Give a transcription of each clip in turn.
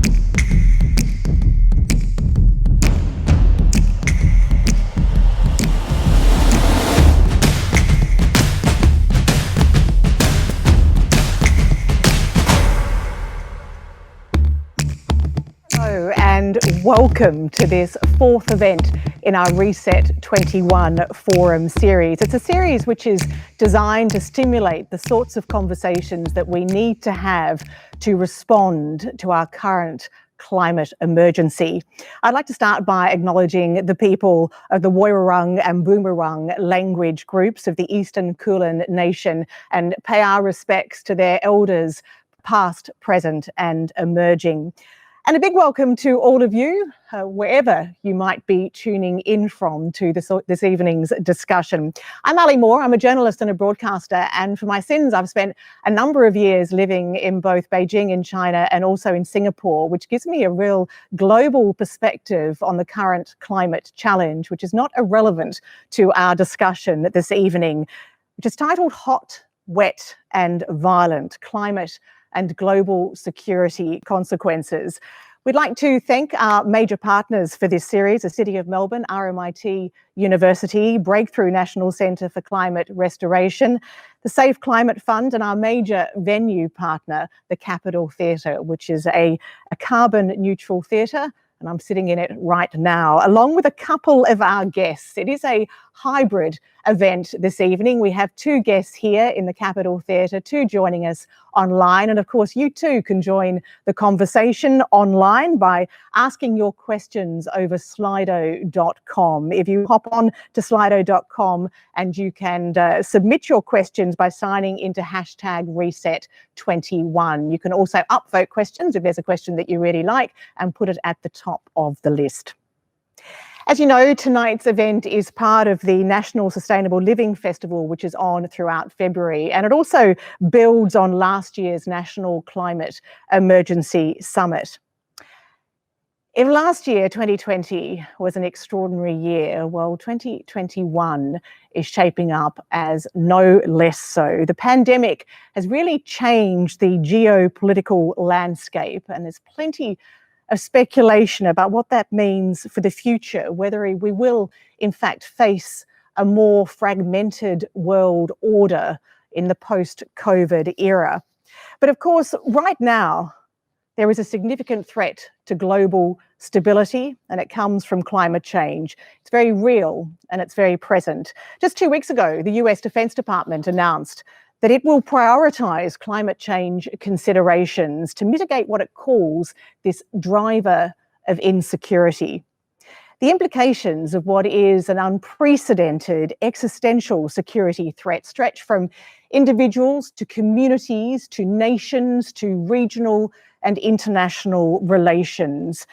Hello and welcome to this fourth event in our RESET.21 forum series. It's a series which is designed to stimulate the sorts of conversations that we need to have to respond to our current climate emergency. I'd like to start by acknowledging the people of the Woiwurrung and Boonwurrung language groups of the Eastern Kulin Nation and pay our respects to their elders, past, present and emerging. And a big welcome to all of you, wherever you might be tuning in from to this evening's discussion. I'm Ali Moore, I'm a journalist and a broadcaster, and for my sins I've spent a number of years living in both Beijing in China and also in Singapore, which gives me a real global perspective on the current climate challenge, which is not irrelevant to our discussion this evening, which is titled Hot, Wet and Violent: Climate and Global Security Consequences. We'd like to thank our major partners for this series: the City of Melbourne, RMIT University, Breakthrough National Centre for Climate Restoration, the Safe Climate Fund, and our major venue partner, the Capitol Theatre, which is a carbon neutral theatre, and I'm sitting in it right now, along with a couple of our guests. It is a hybrid event this evening. We have two guests here in the Capitol Theatre, two joining us online, and of course you too can join the conversation online by asking your questions over slido.com. If you hop on to slido.com and you can submit your questions by signing into hashtag RESET21. You can also upvote questions if there's a question that you really like and put it at the top of the list. As you know, tonight's event is part of the National Sustainable Living Festival, which is on throughout February, and it also builds on last year's National Climate Emergency Summit. If last year, 2020, was an extraordinary year, well, 2021 is shaping up as no less so. The pandemic has really changed the geopolitical landscape, and there's plenty of speculation about what that means for the future, whether we will in fact face a more fragmented world order in the post-COVID era. But of course, right now, there is a significant threat to global stability, and it comes from climate change. It's very real and it's very present. Just 2 weeks ago, the US Defense Department announced that it will prioritise climate change considerations to mitigate what it calls this driver of insecurity. The implications of what is an unprecedented existential security threat stretch from individuals to communities to nations to regional and international relations.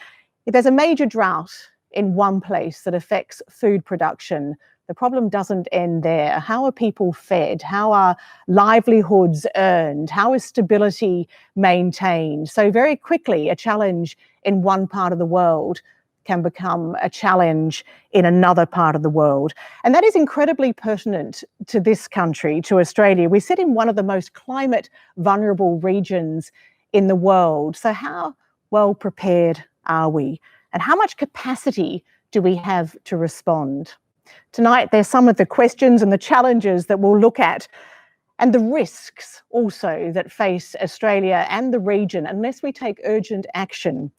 If there's a major drought in one place that affects food production, the problem doesn't end there. How are people fed? How are livelihoods earned? How is stability maintained? So very quickly, a challenge in one part of the world can become a challenge in another part of the world. And that is incredibly pertinent to this country, to Australia. We sit in one of the most climate vulnerable regions in the world. So how well prepared are we? And how much capacity do we have to respond? Tonight, there's some of the questions and the challenges that we'll look at, and the risks also that face Australia and the region unless we take urgent action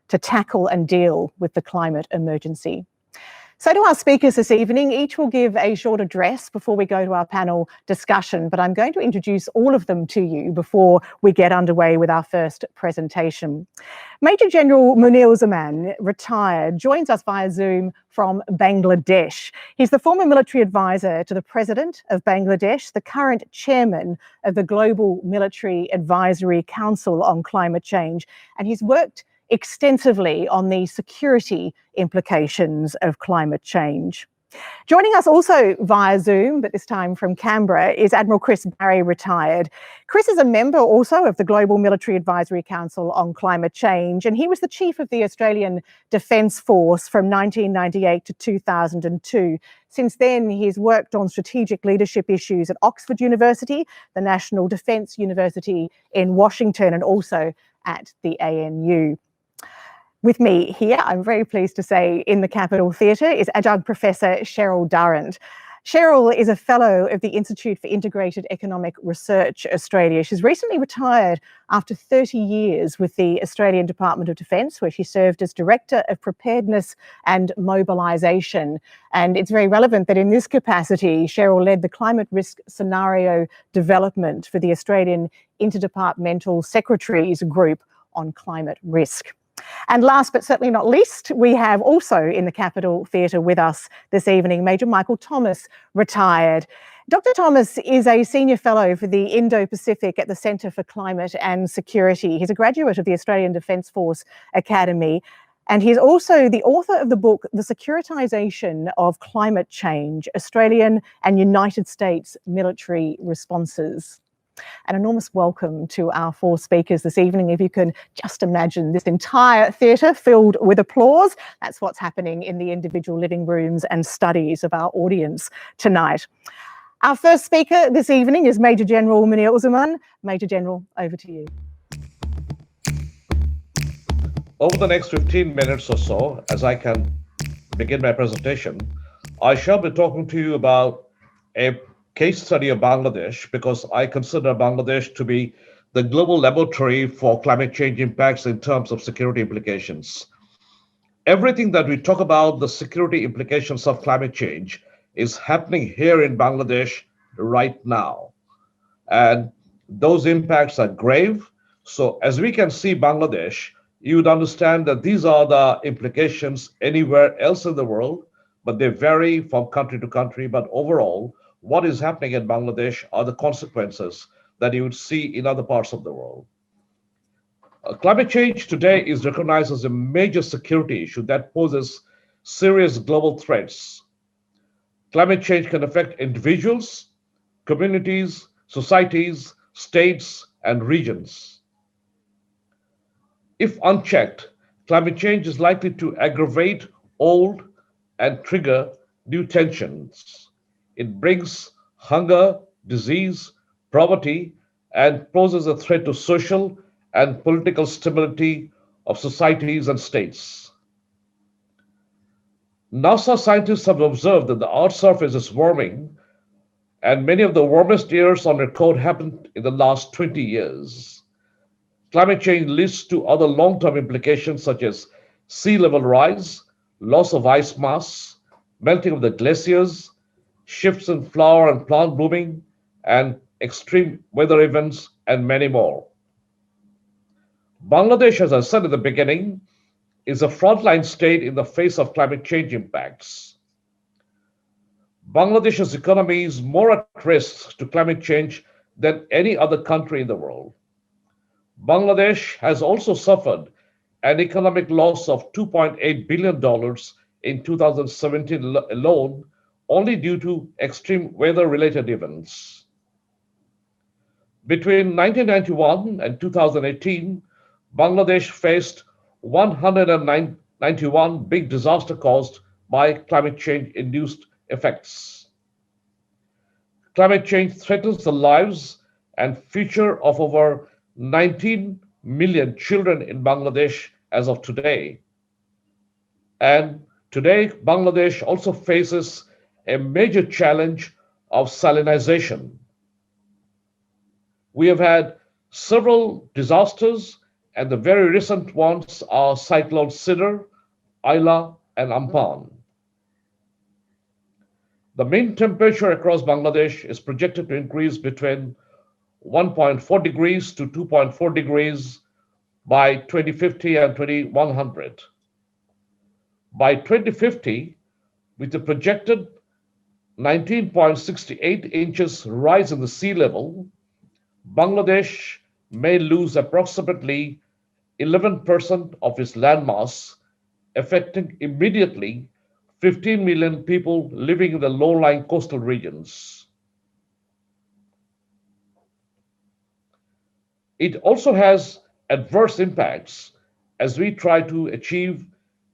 to tackle and deal with the climate emergency. So to our speakers this evening, each will give a short address before we go to our panel discussion, but I'm going to introduce all of them to you before we get underway with our first presentation. Major General Munir Zaman, retired, joins us via Zoom from Bangladesh. He's the former military advisor to the President of Bangladesh, the current chairman of the Global Military Advisory Council on Climate Change, and he's worked extensively on the security implications of climate change. Joining us also via Zoom, but this time from Canberra, is Admiral Chris Barry, retired. Chris is a member also of the Global Military Advisory Council on Climate Change, and he was the chief of the Australian Defence Force from 1998 to 2002. Since then, he's worked on strategic leadership issues at Oxford University, the National Defence University in Washington, and also at the ANU. With me here, I'm very pleased to say, in the Capitol Theatre is Adjunct Professor Cheryl Durrant. Cheryl is a Fellow of the Institute for Integrated Economic Research Australia. She's recently retired after 30 years with the Australian Department of Defence, where she served as Director of Preparedness and Mobilisation. And it's very relevant that in this capacity, Cheryl led the climate risk scenario development for the Australian Interdepartmental Secretaries Group on Climate Risk. And last but certainly not least, we have also in the Capitol Theatre with us this evening, Major Michael Thomas, retired. Dr. Thomas is a Senior Fellow for the Indo-Pacific at the Centre for Climate and Security. He's a graduate of the Australian Defence Force Academy, and he's also the author of the book, The Securitisation of Climate Change, Australian and United States Military Responses. An enormous welcome to our four speakers this evening. If you can just imagine this entire theatre filled with applause, that's what's happening in the individual living rooms and studies of our audience tonight. Our first speaker this evening is Major General Munir Uzaman. Major General, over to you. Over the next 15 minutes or so, as I can begin my presentation, I shall be talking to you about a case study of Bangladesh, because I consider Bangladesh to be the global laboratory for climate change impacts in terms of security implications. Everything that we talk about, the security implications of climate change, is happening here in Bangladesh right now. And those impacts are grave. So as we can see Bangladesh, you would understand that these are the implications anywhere else in the world, but they vary from country to country. But overall, what is happening in Bangladesh are the consequences that you would see in other parts of the world. Climate change today is recognized as a major security issue that poses serious global threats. Climate change can affect individuals, communities, societies, states, and regions. If unchecked, climate change is likely to aggravate old and trigger new tensions. It brings hunger, disease, poverty, and poses a threat to social and political stability of societies and states. NASA scientists have observed that the Earth's surface is warming, and many of the warmest years on record happened in the last 20 years. Climate change leads to other long-term implications such as sea level rise, loss of ice mass, melting of the glaciers, shifts in flower and plant blooming, and extreme weather events, and many more. Bangladesh, as I said at the beginning, is a frontline state in the face of climate change impacts. Bangladesh's economy is more at risk to climate change than any other country in the world. Bangladesh has also suffered an economic loss of $2.8 billion in 2017 alone, only due to extreme weather-related events. Between 1991 and 2018, Bangladesh faced 191 big disasters caused by climate change-induced effects. Climate change threatens the lives and future of over 19 million children in Bangladesh as of today. And today, Bangladesh also faces a major challenge of salinization. We have had several disasters, and the very recent ones are Cyclone Sidr, Ayla, and Amphan. The mean temperature across Bangladesh is projected to increase between 1.4 degrees to 2.4 degrees by 2050 and 2100. By 2050, with a projected 19.68 inches rise in the sea level, Bangladesh may lose approximately 11% of its landmass, affecting immediately 15 million people living in the low-lying coastal regions. It also has adverse impacts as we try to achieve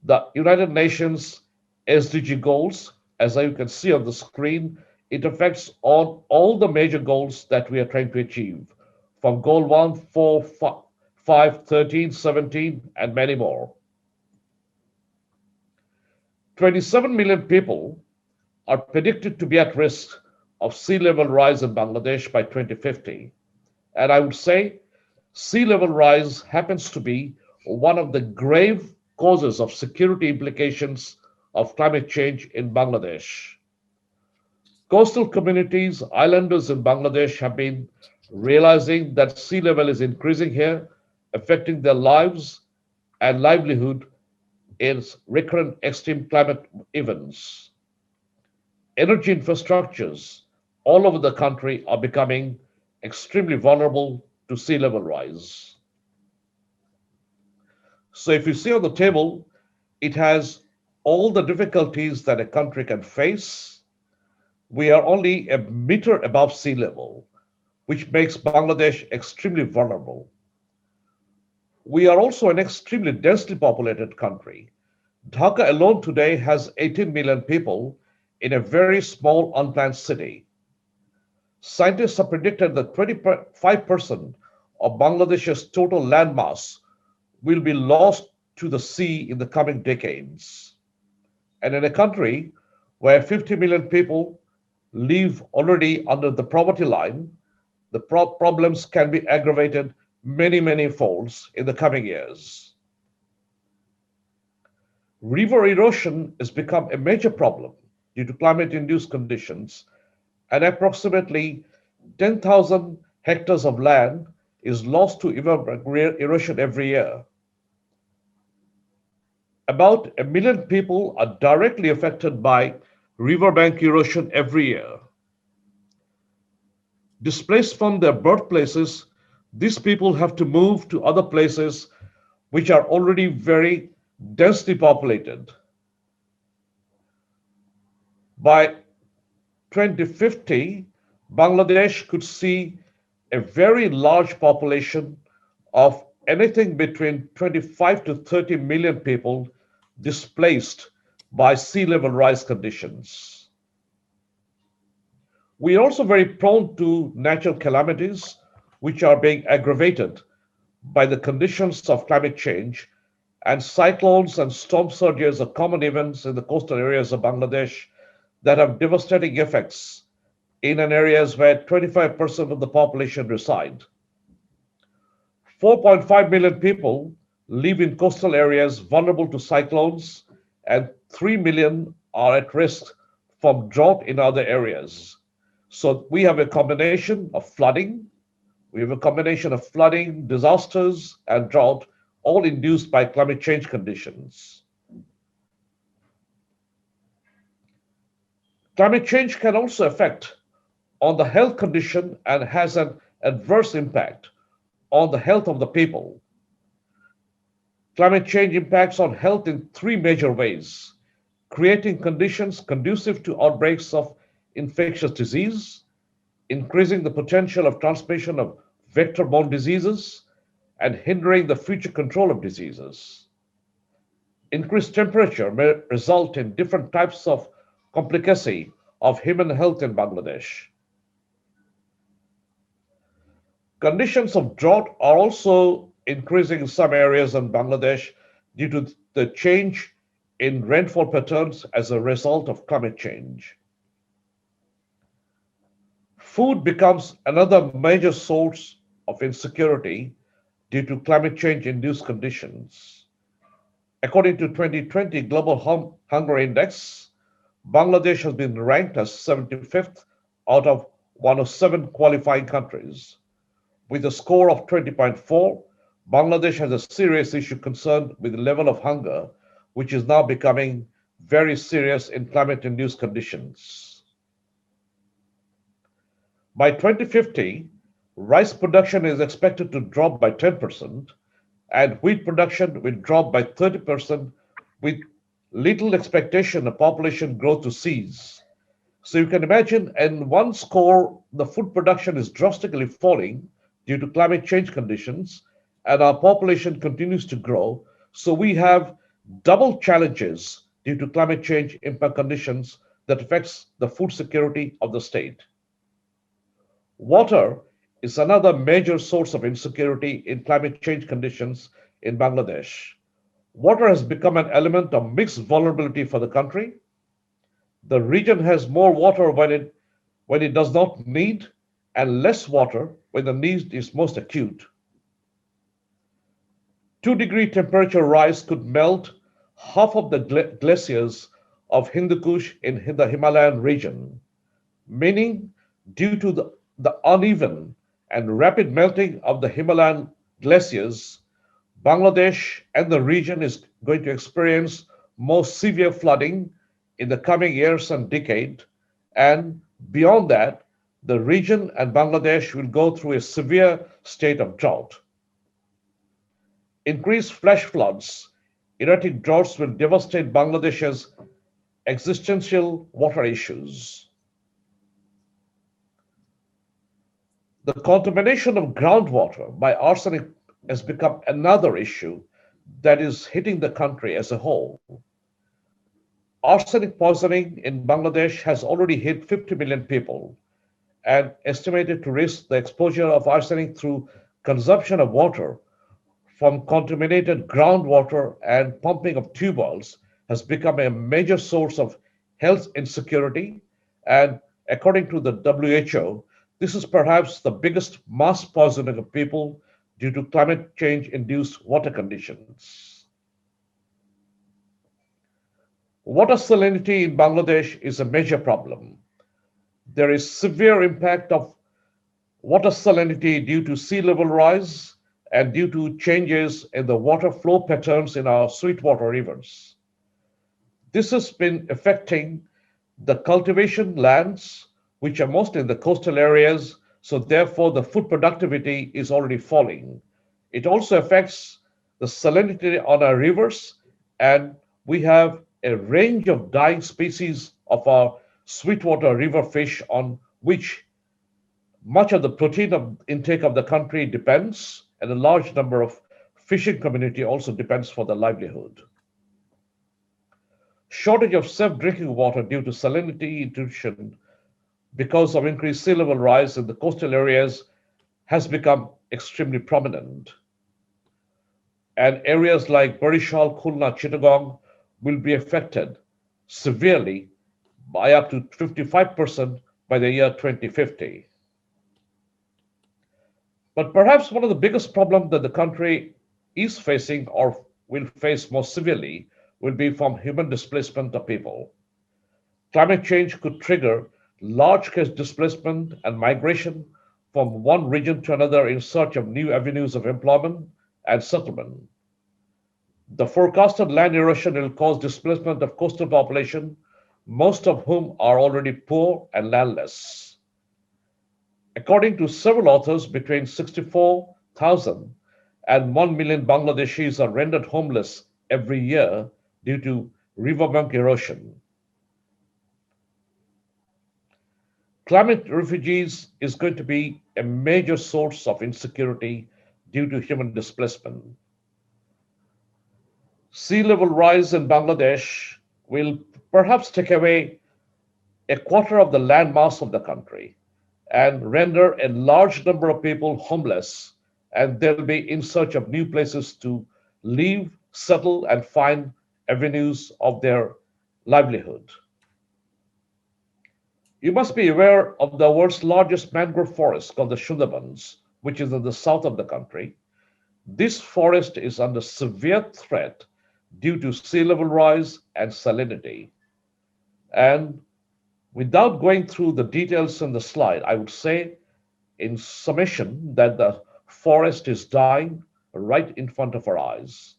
the United Nations SDG goals. As you can see on the screen, it affects on all the major goals that we are trying to achieve, from goal 1, 4, 5, 13, 17, and many more. 27 million people are predicted to be at risk of sea level rise in Bangladesh by 2050. And I would say sea level rise happens to be one of the grave causes of security implications of climate change in Bangladesh. Coastal communities, islanders in Bangladesh have been realizing that sea level is increasing here, affecting their lives and livelihood in recurrent extreme climate events. Energy infrastructures all over the country are becoming extremely vulnerable to sea level rise. So, if you see on the table, it has all the difficulties that a country can face. We are only a meter above sea level, which makes Bangladesh extremely vulnerable. We are also an extremely densely populated country. Dhaka alone today has 18 million people in a very small unplanned city. Scientists have predicted that 25% of Bangladesh's total landmass will be lost to the sea in the coming decades. And in a country where 50 million people live already under the poverty line, the problems can be aggravated many, many folds in the coming years. River erosion has become a major problem due to climate induced conditions, and approximately 10,000 hectares of land is lost to erosion every year. About a million people are directly affected by riverbank erosion every year. Displaced from their birthplaces, these people have to move to other places which are already very densely populated. By 2050, Bangladesh could see a very large population of anything between 25 to 30 million people displaced by sea level rise conditions. We are also very prone to natural calamities, which are being aggravated by the conditions of climate change, and cyclones and storm surges are common events in the coastal areas of Bangladesh that have devastating effects in an areas where 25% of the population reside. 4.5 million people live in coastal areas vulnerable to cyclones, and 3 million are at risk from drought in other areas. So we have a combination of flooding, disasters, and drought, all induced by climate change conditions. Climate change can also affect on the health condition and has an adverse impact on the health of the people. Climate change impacts on health in three major ways: creating conditions conducive to outbreaks of infectious disease, increasing the potential of transmission of vector borne diseases, and hindering the future control of diseases. Increased temperature may result in different types of complicacy of human health in Bangladesh. Conditions of drought are also increasing in some areas in Bangladesh due to the change in rainfall patterns as a result of climate change. Food becomes another major source of insecurity due to climate change induced conditions. According to 2020 Global Hunger Index, Bangladesh has been ranked as 75th out of 107 qualifying countries. With a score of 20.4, Bangladesh has a serious issue concerned with the level of hunger, which is now becoming very serious in climate induced conditions. By 2050, rice production is expected to drop by 10%, and wheat production will drop by 30%, with little expectation of population growth to cease. So you can imagine, in one score, the food production is drastically falling due to climate change conditions, and our population continues to grow. So we have double challenges due to climate change impact conditions that affects the food security of the state. Water is another major source of insecurity in climate change conditions in Bangladesh. Water has become an element of mixed vulnerability for the country. The region has more water when it does not need, and less water when the need is most acute. 2-degree temperature rise could melt half of the glaciers of Hindu Kush in the Himalayan region, meaning due to the uneven and rapid melting of the Himalayan glaciers, Bangladesh and the region is going to experience more severe flooding in the coming years and decade. And beyond that, the region and Bangladesh will go through a severe state of drought. Increased flash floods, erratic droughts will devastate Bangladesh's existential water issues. The contamination of groundwater by arsenic has become another issue that is hitting the country as a whole. Arsenic poisoning in Bangladesh has already hit 50 million people and estimated to risk the exposure of arsenic through consumption of water from contaminated groundwater and pumping of tube wells has become a major source of health insecurity. And according to the WHO, this is perhaps the biggest mass poisoning of people due to climate change induced water conditions. Water salinity in Bangladesh is a major problem. There is severe impact of water salinity due to sea level rise and due to changes in the water flow patterns in our sweetwater rivers. This has been affecting the cultivation lands, which are mostly in the coastal areas, so therefore the food productivity is already falling. It also affects the salinity on our rivers, and we have a range of dying species of our sweetwater river fish on which much of the protein intake of the country depends, and a large number of fishing community also depends for their livelihood. Shortage of safe drinking water due to salinity intrusion because of increased sea level rise in the coastal areas has become extremely prominent. And areas like Barishal, Khulna, Chittagong will be affected severely by up to 55% by the year 2050. But perhaps one of the biggest problems that the country is facing or will face more severely will be from human displacement of people. Climate change could trigger large scale displacement and migration from one region to another in search of new avenues of employment and settlement. The forecasted land erosion will cause displacement of coastal population, most of whom are already poor and landless. According to several authors, between 64,000 and 1 million Bangladeshis are rendered homeless every year due to riverbank erosion. Climate refugees is going to be a major source of insecurity due to human displacement. Sea level rise in Bangladesh will perhaps take away a quarter of the land mass of the country and render a large number of people homeless, and they'll be in search of new places to live, settle, and find avenues of their livelihood. You must be aware of the world's largest mangrove forest called the Sundarbans, which is in the south of the country. This forest is under severe threat due to sea level rise and salinity. And without going through the details in the slide, I would say in summation that the forest is dying right in front of our eyes.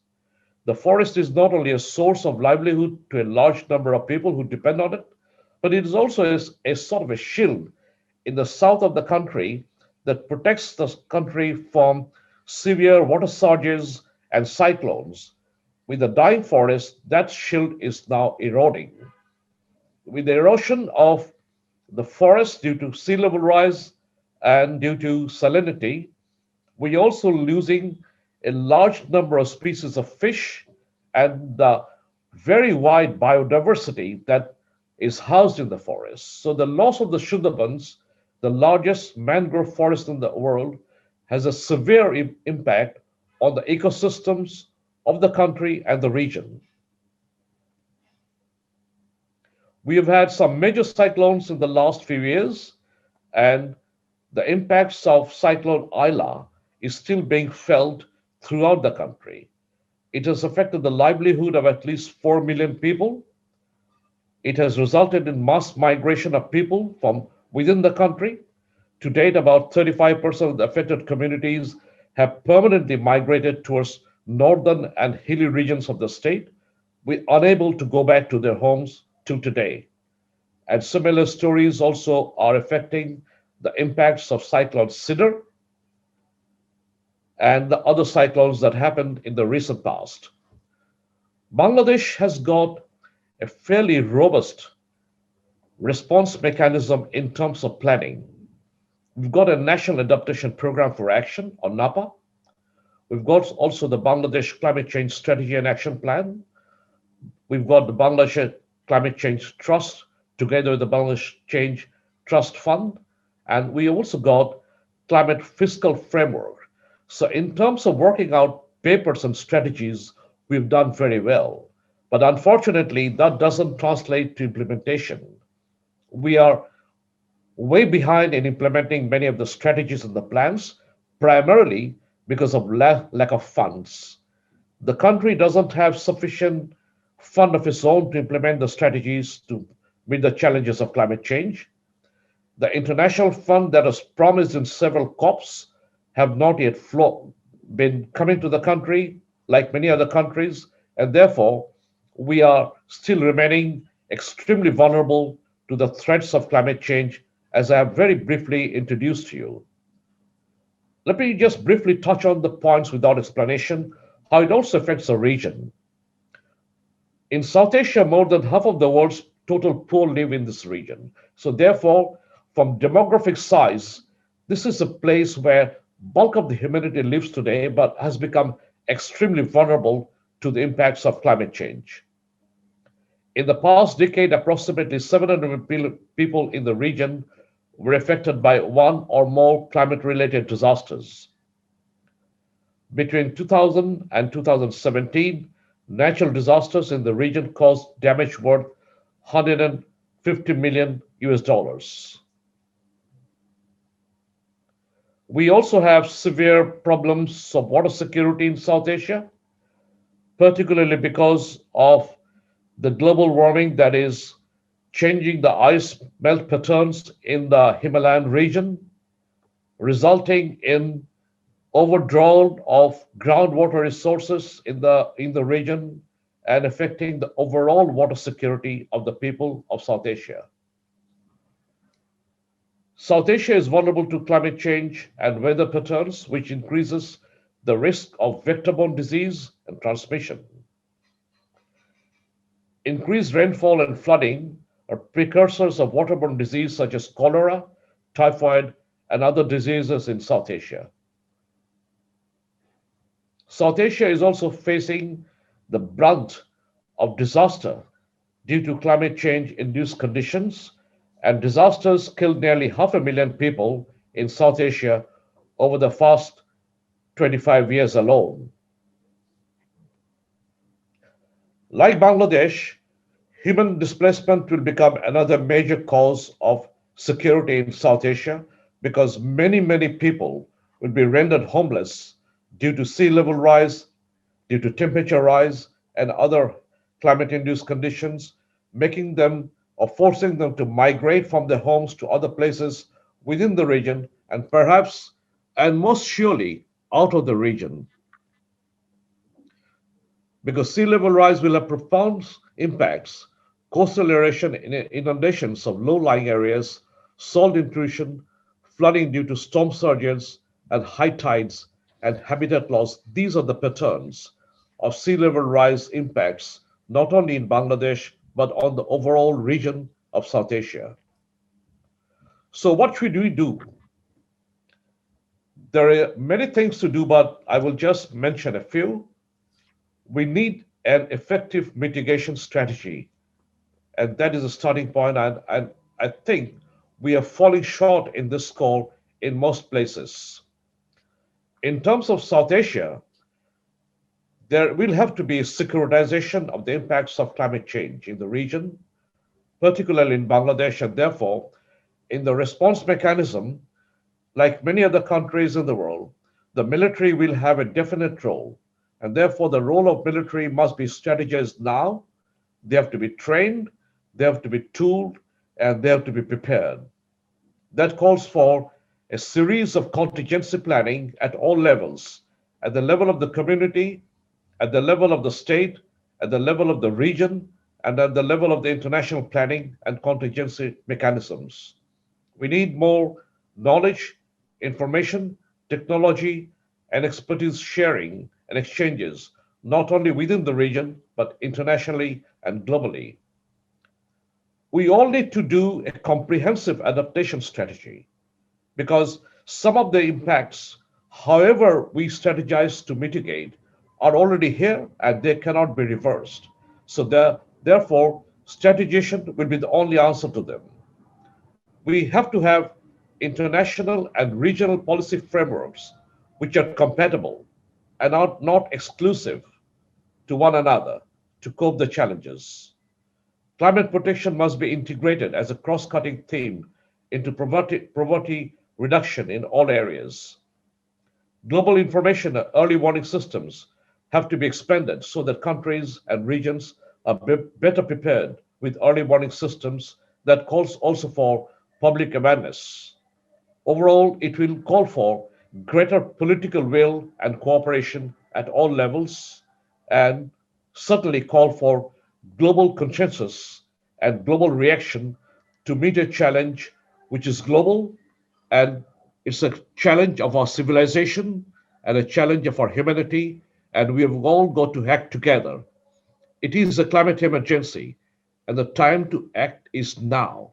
The forest is not only a source of livelihood to a large number of people who depend on it, but it is also a sort of a shield in the south of the country that protects the country from severe water surges and cyclones. With the dying forest, that shield is now eroding. With the erosion of the forest due to sea level rise and due to salinity, we're also losing a large number of species of fish and the very wide biodiversity that is housed in the forest. So the loss of the Sundarbans, the largest mangrove forest in the world, has a severe impact on the ecosystems of the country and the region. We have had some major cyclones in the last few years, and the impacts of Cyclone Isla is still being felt throughout the country. It has affected the livelihood of at least 4 million people. It has resulted in mass migration of people from within the country. To date, about 35% of the affected communities have permanently migrated towards northern and hilly regions of the state, with unable to go back to their homes till today. And similar stories also are affecting the impacts of Cyclone Sidr and the other cyclones that happened in the recent past. Bangladesh has got a fairly robust response mechanism in terms of planning. We've got a National Adaptation Program for Action, or NAPA. We've got also the Bangladesh Climate Change Strategy and Action Plan. We've got the Bangladesh Climate Change Trust, together with the Bangladesh Change Trust Fund. And we also got Climate Fiscal Framework. So in terms of working out papers and strategies, we've done very well. But unfortunately, that doesn't translate to implementation. We are way behind in implementing many of the strategies and the plans, primarily because of lack of funds. The country doesn't have sufficient fund of its own to implement the strategies to meet the challenges of climate change. The international fund that was promised in several COPs have not yet been coming to the country like many other countries, and therefore we are still remaining extremely vulnerable to the threats of climate change, as I have very briefly introduced to you. Let me just briefly touch on the points without explanation, how it also affects the region. In South Asia, more than half of the world's total poor live in this region. So therefore, from demographic size, this is a place where bulk of the humanity lives today, but has become extremely vulnerable to the impacts of climate change. In the past decade, approximately 700 million people in the region were affected by one or more climate-related disasters. Between 2000 and 2017, natural disasters in the region caused damage worth 150 million US dollars. We also have severe problems of water security in South Asia, particularly because of the global warming that is changing the ice melt patterns in the Himalayan region, resulting in overdrawn of groundwater resources in the region and affecting the overall water security of the people of South Asia. South Asia is vulnerable to climate change and weather patterns, which increases the risk of vector-borne disease and transmission. Increased rainfall and flooding are precursors of waterborne disease such as cholera, typhoid, and other diseases in South Asia. South Asia is also facing the brunt of disaster due to climate change induced conditions, and disasters killed nearly 500,000 people in South Asia over the past 25 years alone. Like Bangladesh, human displacement will become another major cause of security in South Asia because many people will be rendered homeless due to sea level rise, due to temperature rise, and other climate induced conditions, making them or forcing them to migrate from their homes to other places within the region and perhaps and most surely out of the region, because sea level rise will have profound impacts: coastal erosion, inundations of low-lying areas, salt intrusion, flooding due to storm surges and high tides, and habitat loss. These are the patterns of sea level rise impacts, not only in Bangladesh, but on the overall region of South Asia. So what should we do? There are many things to do, but I will just mention a few. We need an effective mitigation strategy, and that is a starting point. And I think we are falling short in this call in most places. In terms of South Asia, There will have to be securitization of the impacts of climate change in the region, particularly in Bangladesh, and therefore, in the response mechanism, like many other countries in the world, the military will have a definite role, and therefore the role of military must be strategized now. They have to be trained, they have to be tooled, and they have to be prepared. That calls for a series of contingency planning at all levels, at the level of the community, at the level of the state, at the level of the region, and at the level of the international planning and contingency mechanisms. We need more knowledge, information, technology, and expertise sharing and exchanges, not only within the region, but internationally and globally. We all need to do a comprehensive adaptation strategy because some of the impacts, however we strategize to mitigate, are already here and they cannot be reversed. So therefore, strategization will be the only answer to them. We have to have international and regional policy frameworks which are compatible and are not exclusive to one another to cope the challenges. Climate protection must be integrated as a cross-cutting theme into poverty reduction in all areas. Global information and early warning systems have to be expanded so that countries and regions are better prepared with early warning systems that calls also for public awareness. Overall, it will call for greater political will and cooperation at all levels, and certainly call for global consensus and global reaction to meet a challenge which is global, and it's a challenge of our civilization and a challenge of our humanity, and we have all got to act together. It is a climate emergency, and the time to act is now.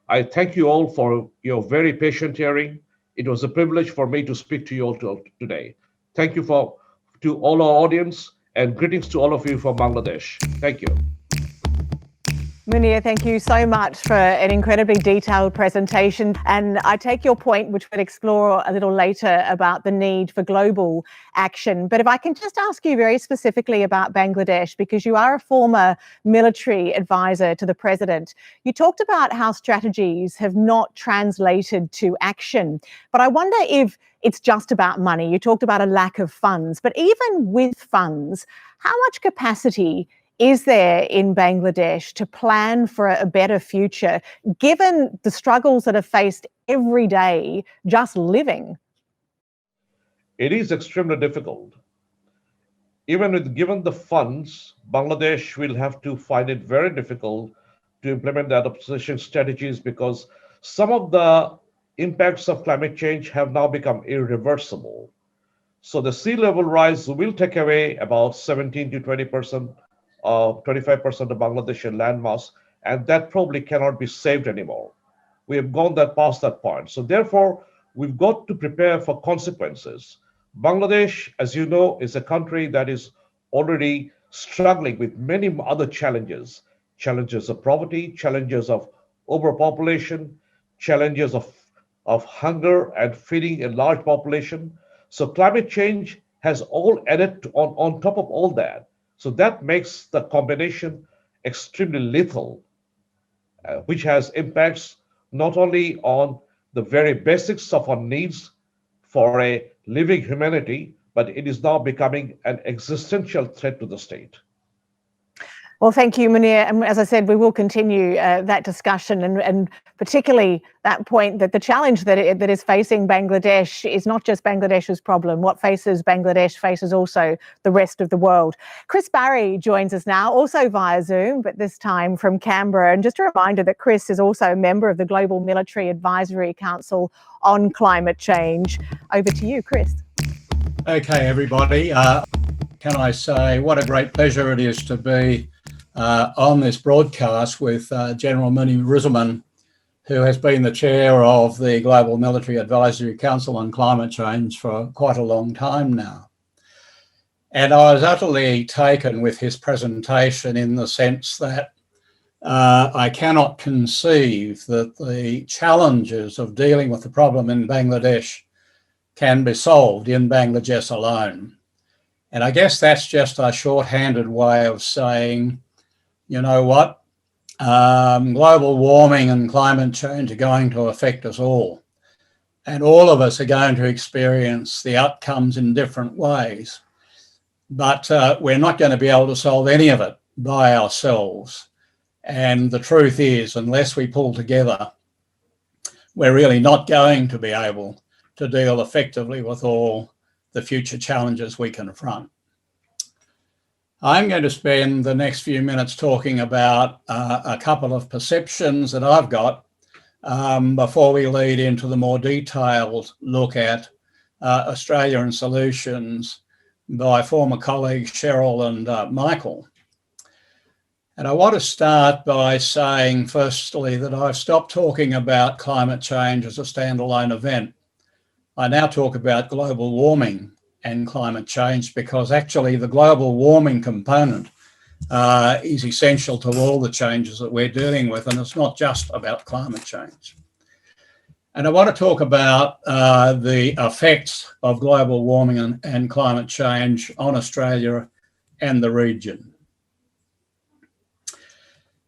I thank you all for your very patient hearing. It was a privilege for me to speak to you all today. Thank you to all our audience, and greetings to all of you from Bangladesh. Thank you. Munir, thank you so much for an incredibly detailed presentation. And I take your point, which we'll explore a little later, about the need for global action. But if I can just ask you very specifically about Bangladesh, because you are a former military advisor to the president, you talked about how strategies have not translated to action. But I wonder if it's just about money. You talked about a lack of funds, but even with funds, how much capacity is there in Bangladesh to plan for a better future, given the struggles that are faced every day just living? It is extremely difficult. Even with given the funds, Bangladesh will have to find it very difficult to implement the adaptation strategies because some of the impacts of climate change have now become irreversible. So the sea level rise will take away about 17 to 20%, 25% of Bangladeshi landmass, and that probably cannot be saved anymore. We have gone that past that point. So therefore, we've got to prepare for consequences. Bangladesh, as you know, is a country that is already struggling with many other challenges of poverty, challenges of overpopulation, challenges of hunger and feeding a large population. So climate change has all added on top of all that. So that makes the combination extremely lethal, which has impacts not only on the very basics of our needs for a living humanity, but it is now becoming an existential threat to the state. Well, thank you, Munir. And as I said, we will continue that discussion, and particularly that point that the challenge that is facing Bangladesh is not just Bangladesh's problem. What faces Bangladesh faces also the rest of the world. Chris Barry joins us now, also via Zoom, but this time from Canberra. And just a reminder that Chris is also a member of the Global Military Advisory Council on Climate Change. Over to you, Chris. Okay, everybody. Can I say what a great pleasure it is to be on this broadcast with General Munir Rizalman, who has been the chair of the Global Military Advisory Council on Climate Change for quite a long time now. And I was utterly taken with his presentation in the sense that I cannot conceive that the challenges of dealing with the problem in Bangladesh can be solved in Bangladesh alone. And I guess that's just a shorthanded way of saying, you know what, global warming and climate change are going to affect us all. And all of us are going to experience the outcomes in different ways. But we're not going to be able to solve any of it by ourselves. And the truth is, unless we pull together, we're really not going to be able to deal effectively with all the future challenges we confront. I'm going to spend the next few minutes talking about a couple of perceptions that I've got before we lead into the more detailed look at Australia and solutions by former colleagues Cheryl and Michael. And I want to start by saying, firstly, that I've stopped talking about climate change as a standalone event. I now talk about global warming and climate change because actually the global warming component is essential to all the changes that we're dealing with, and it's not just about climate change. And I want to talk about the effects of global warming and climate change on Australia and the region.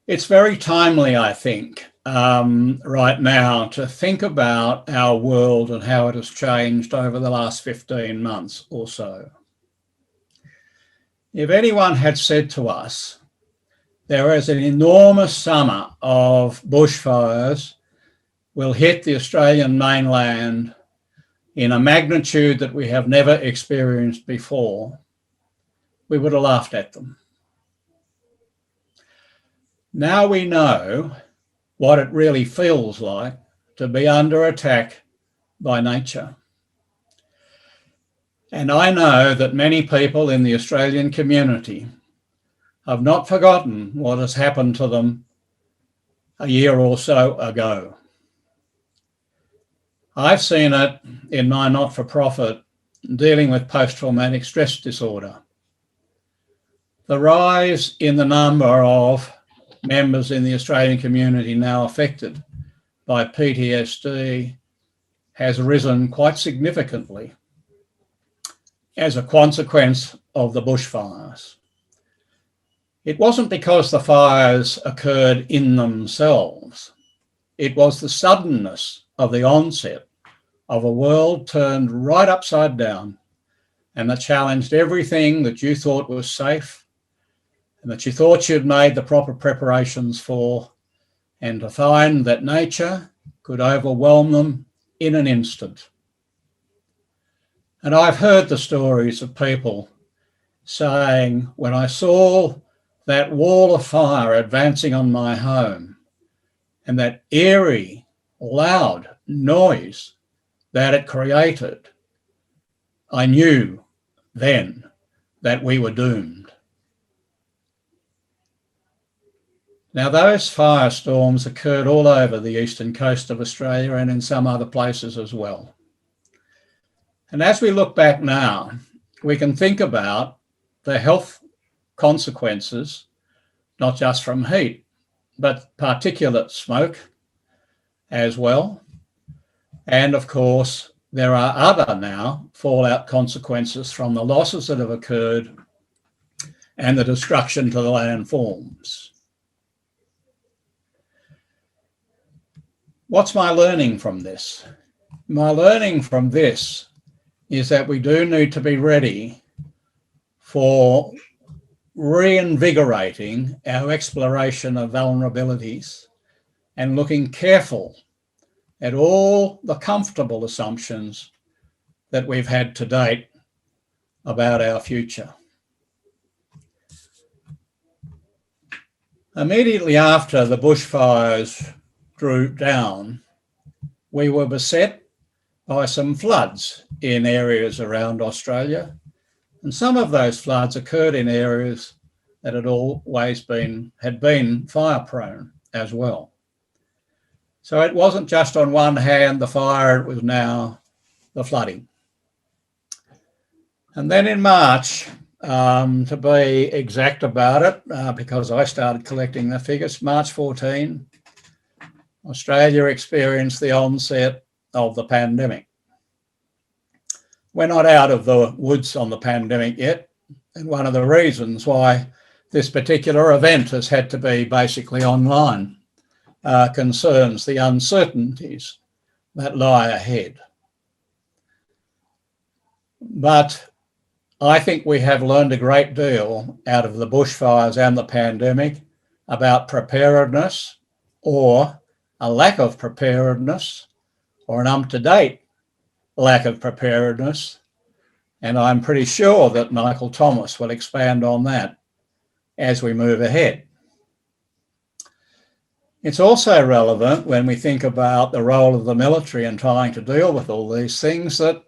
It's very timely, I think, right now to think about our world and how it has changed over the last 15 months or so. If anyone had said to us, there is an enormous summer of bushfires will hit the Australian mainland in a magnitude that we have never experienced before, we would have laughed at them. Now we know what it really feels like to be under attack by nature. And I know that many people in the Australian community have not forgotten what has happened to them a year or so ago. I've seen it in my not-for-profit dealing with post-traumatic stress disorder. The rise in the number of members in the Australian community now affected by PTSD has risen quite significantly as a consequence of the bushfires. It wasn't because the fires occurred in themselves. It was the suddenness of the onset of a world turned right upside down and that challenged everything that you thought was safe and that you thought you'd made the proper preparations for, and to find that nature could overwhelm them in an instant. And I've heard the stories of people saying, when I saw that wall of fire advancing on my home and that eerie, loud noise that it created, I knew then that we were doomed. Now, those firestorms occurred all over the eastern coast of Australia and in some other places as well. And as we look back now, we can think about the health consequences, not just from heat, but particulate smoke as well. And of course, there are other now fallout consequences from the losses that have occurred and the destruction to the landforms. What's my learning from this? My learning from this is that we do need to be ready for reinvigorating our exploration of vulnerabilities and looking careful at all the comfortable assumptions that we've had to date about our future. Immediately after the bushfires drew down, we were beset by some floods in areas around Australia. And some of those floods occurred in areas that had been fire prone as well. So it wasn't just on one hand the fire, it was now the flooding. And then in March, to be exact about it, because I started collecting the figures, March 14, Australia experienced the onset of the pandemic. We're not out of the woods on the pandemic yet, And one of the reasons why this particular event has had to be basically online concerns the uncertainties that lie ahead. But I think we have learned a great deal out of the bushfires and the pandemic about preparedness, or a lack of preparedness, or an up-to-date lack of preparedness. And I'm pretty sure that Michael Thomas will expand on that as we move ahead. It's also relevant when we think about the role of the military in trying to deal with all these things, that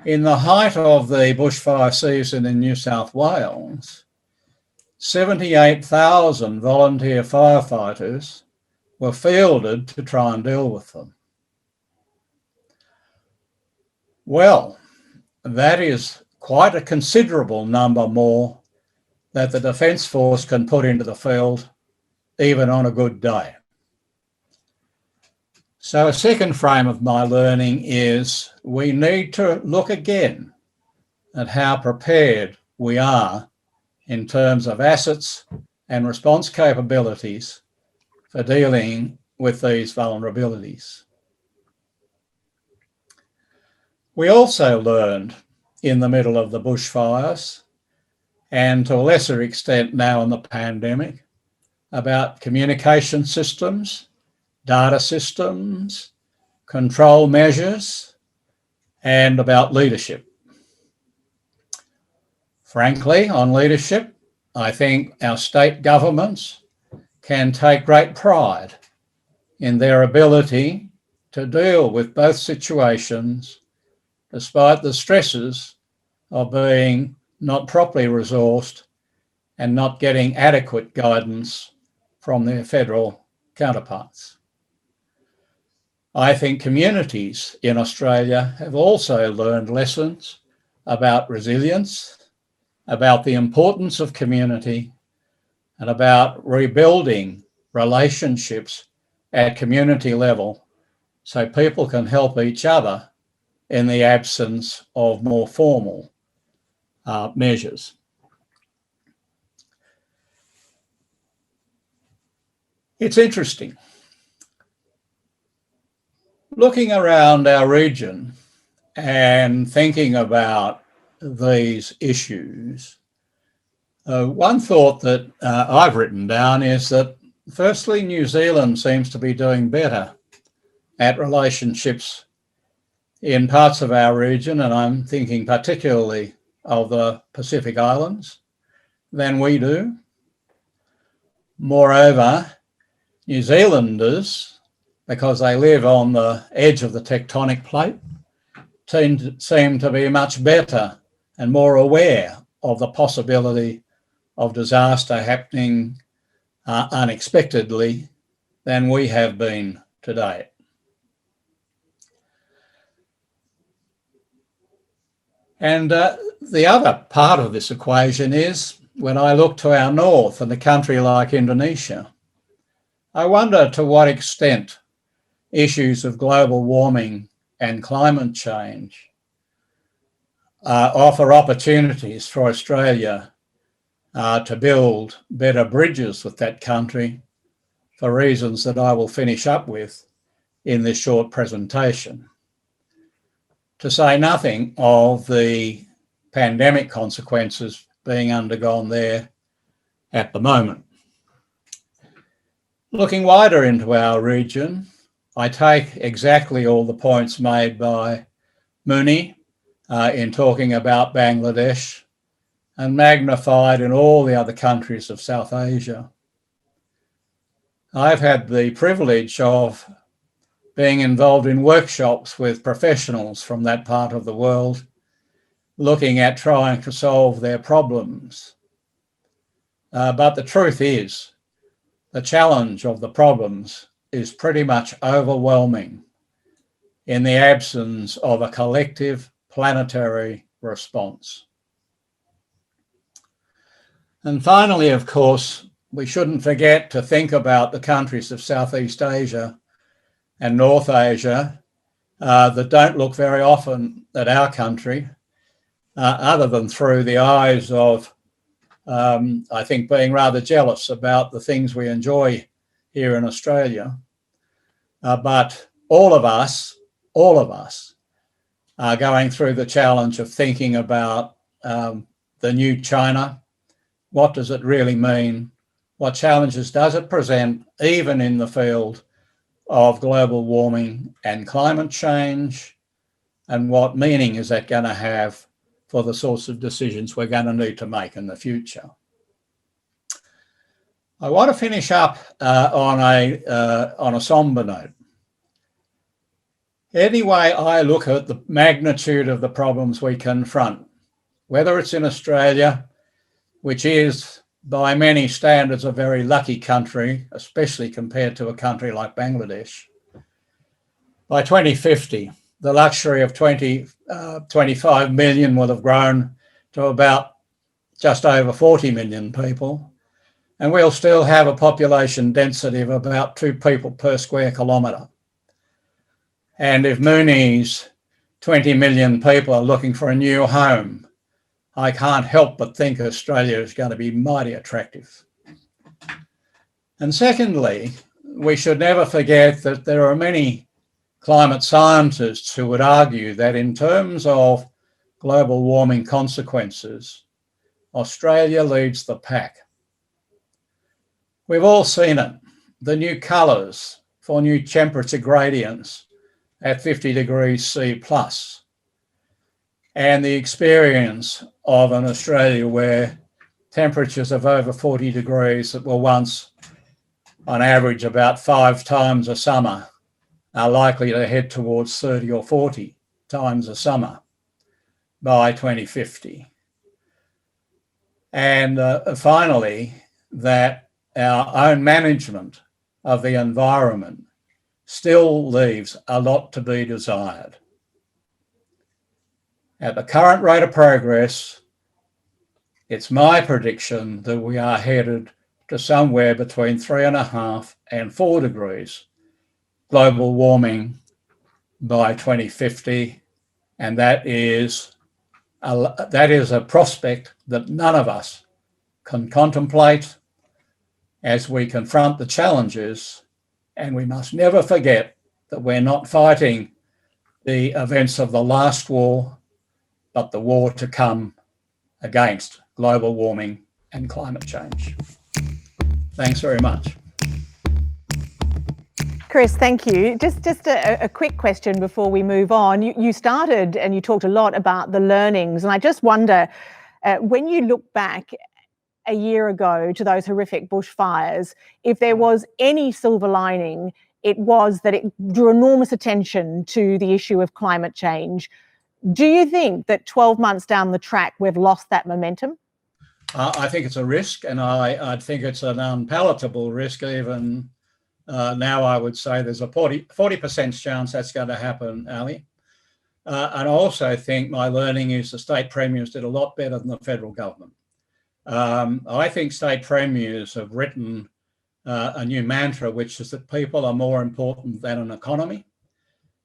in the height of the bushfire season in New South Wales, 78,000 volunteer firefighters were fielded to try and deal with them. Well, that is quite a considerable number more that the Defence Force can put into the field, even on a good day. So a second frame of my learning is we need to look again at how prepared we are in terms of assets and response capabilities for dealing with these vulnerabilities. We also learned in the middle of the bushfires, and to a lesser extent now in the pandemic, about communication systems, data systems, control measures, and about leadership. Frankly, on leadership, I think our state governments can take great pride in their ability to deal with both situations, despite the stresses of being not properly resourced and not getting adequate guidance from their federal counterparts. I think communities in Australia have also learned lessons about resilience, about the importance of community, and about rebuilding relationships at community level so people can help each other in the absence of more formal measures. It's interesting. Looking around our region and thinking about these issues, one thought that I've written down is that firstly, New Zealand seems to be doing better at relationships in parts of our region, and I'm thinking particularly of the Pacific Islands, than we do. Moreover, New Zealanders, because they live on the edge of the tectonic plate, seem to be much better and more aware of the possibility of disaster happening unexpectedly than we have been to date. And the other part of this equation is when I look to our north and a country like Indonesia, I wonder to what extent issues of global warming and climate change offer opportunities for Australia to build better bridges with that country for reasons that I will finish up with in this short presentation. To say nothing of the pandemic consequences being undergone there at the moment. Looking wider into our region, I take exactly all the points made by Muni in talking about Bangladesh and magnified in all the other countries of South Asia. I've had the privilege of being involved in workshops with professionals from that part of the world, looking at trying to solve their problems. But the truth is, the challenge of the problems is pretty much overwhelming in the absence of a collective planetary response. And finally, of course, we shouldn't forget to think about the countries of Southeast Asia and North Asia that don't look very often at our country, other than through the eyes of, I think, being rather jealous about the things we enjoy here in Australia. But all of us are going through the challenge of thinking about the new China. What does it really mean? What challenges does it present, even in the field of global warming and climate change? And what meaning is that going to have for the sorts of decisions we're going to need to make in the future? I want to finish up on a somber note. Anyway, I look at the magnitude of the problems we confront, whether it's in Australia, which is by many standards a very lucky country, especially compared to a country like Bangladesh. By 2050, the luxury of 25 million will have grown to about just over 40 million people, and we'll still have a population density of about 2 people per square kilometre. And if Mooney's 20 million people are looking for a new home, I can't help but think Australia is going to be mighty attractive. And secondly, we should never forget that there are many climate scientists who would argue that in terms of global warming consequences, Australia leads the pack. We've all seen it, the new colours for new temperature gradients at 50 degrees C plus, and the experience of an Australia where temperatures of over 40 degrees that were once on average about 5 times a summer are likely to head towards 30 or 40 times a summer by 2050. And finally, that our own management of the environment still leaves a lot to be desired. At the current rate of progress, it's my prediction that we are headed to somewhere between 3.5 and 4 degrees global warming by 2050, and that is a prospect that none of us can contemplate as we confront the challenges. And we must never forget that we're not fighting the events of the last war, but the war to come against global warming and climate change. Thanks very much. Chris, thank you. Just a quick question before we move on. You started and you talked a lot about the learnings, and I just wonder, when you look back a year ago to those horrific bushfires, if there was any silver lining, it was that it drew enormous attention to the issue of climate change. Do you think that 12 months down the track, we've lost that momentum? I think it's a risk, and I think it's an unpalatable risk even now. I would say there's a 40% chance that's going to happen, Ali. And I also think my learning is the state premiers did a lot better than the federal government. I think state premiers have written a new mantra, which is that people are more important than an economy.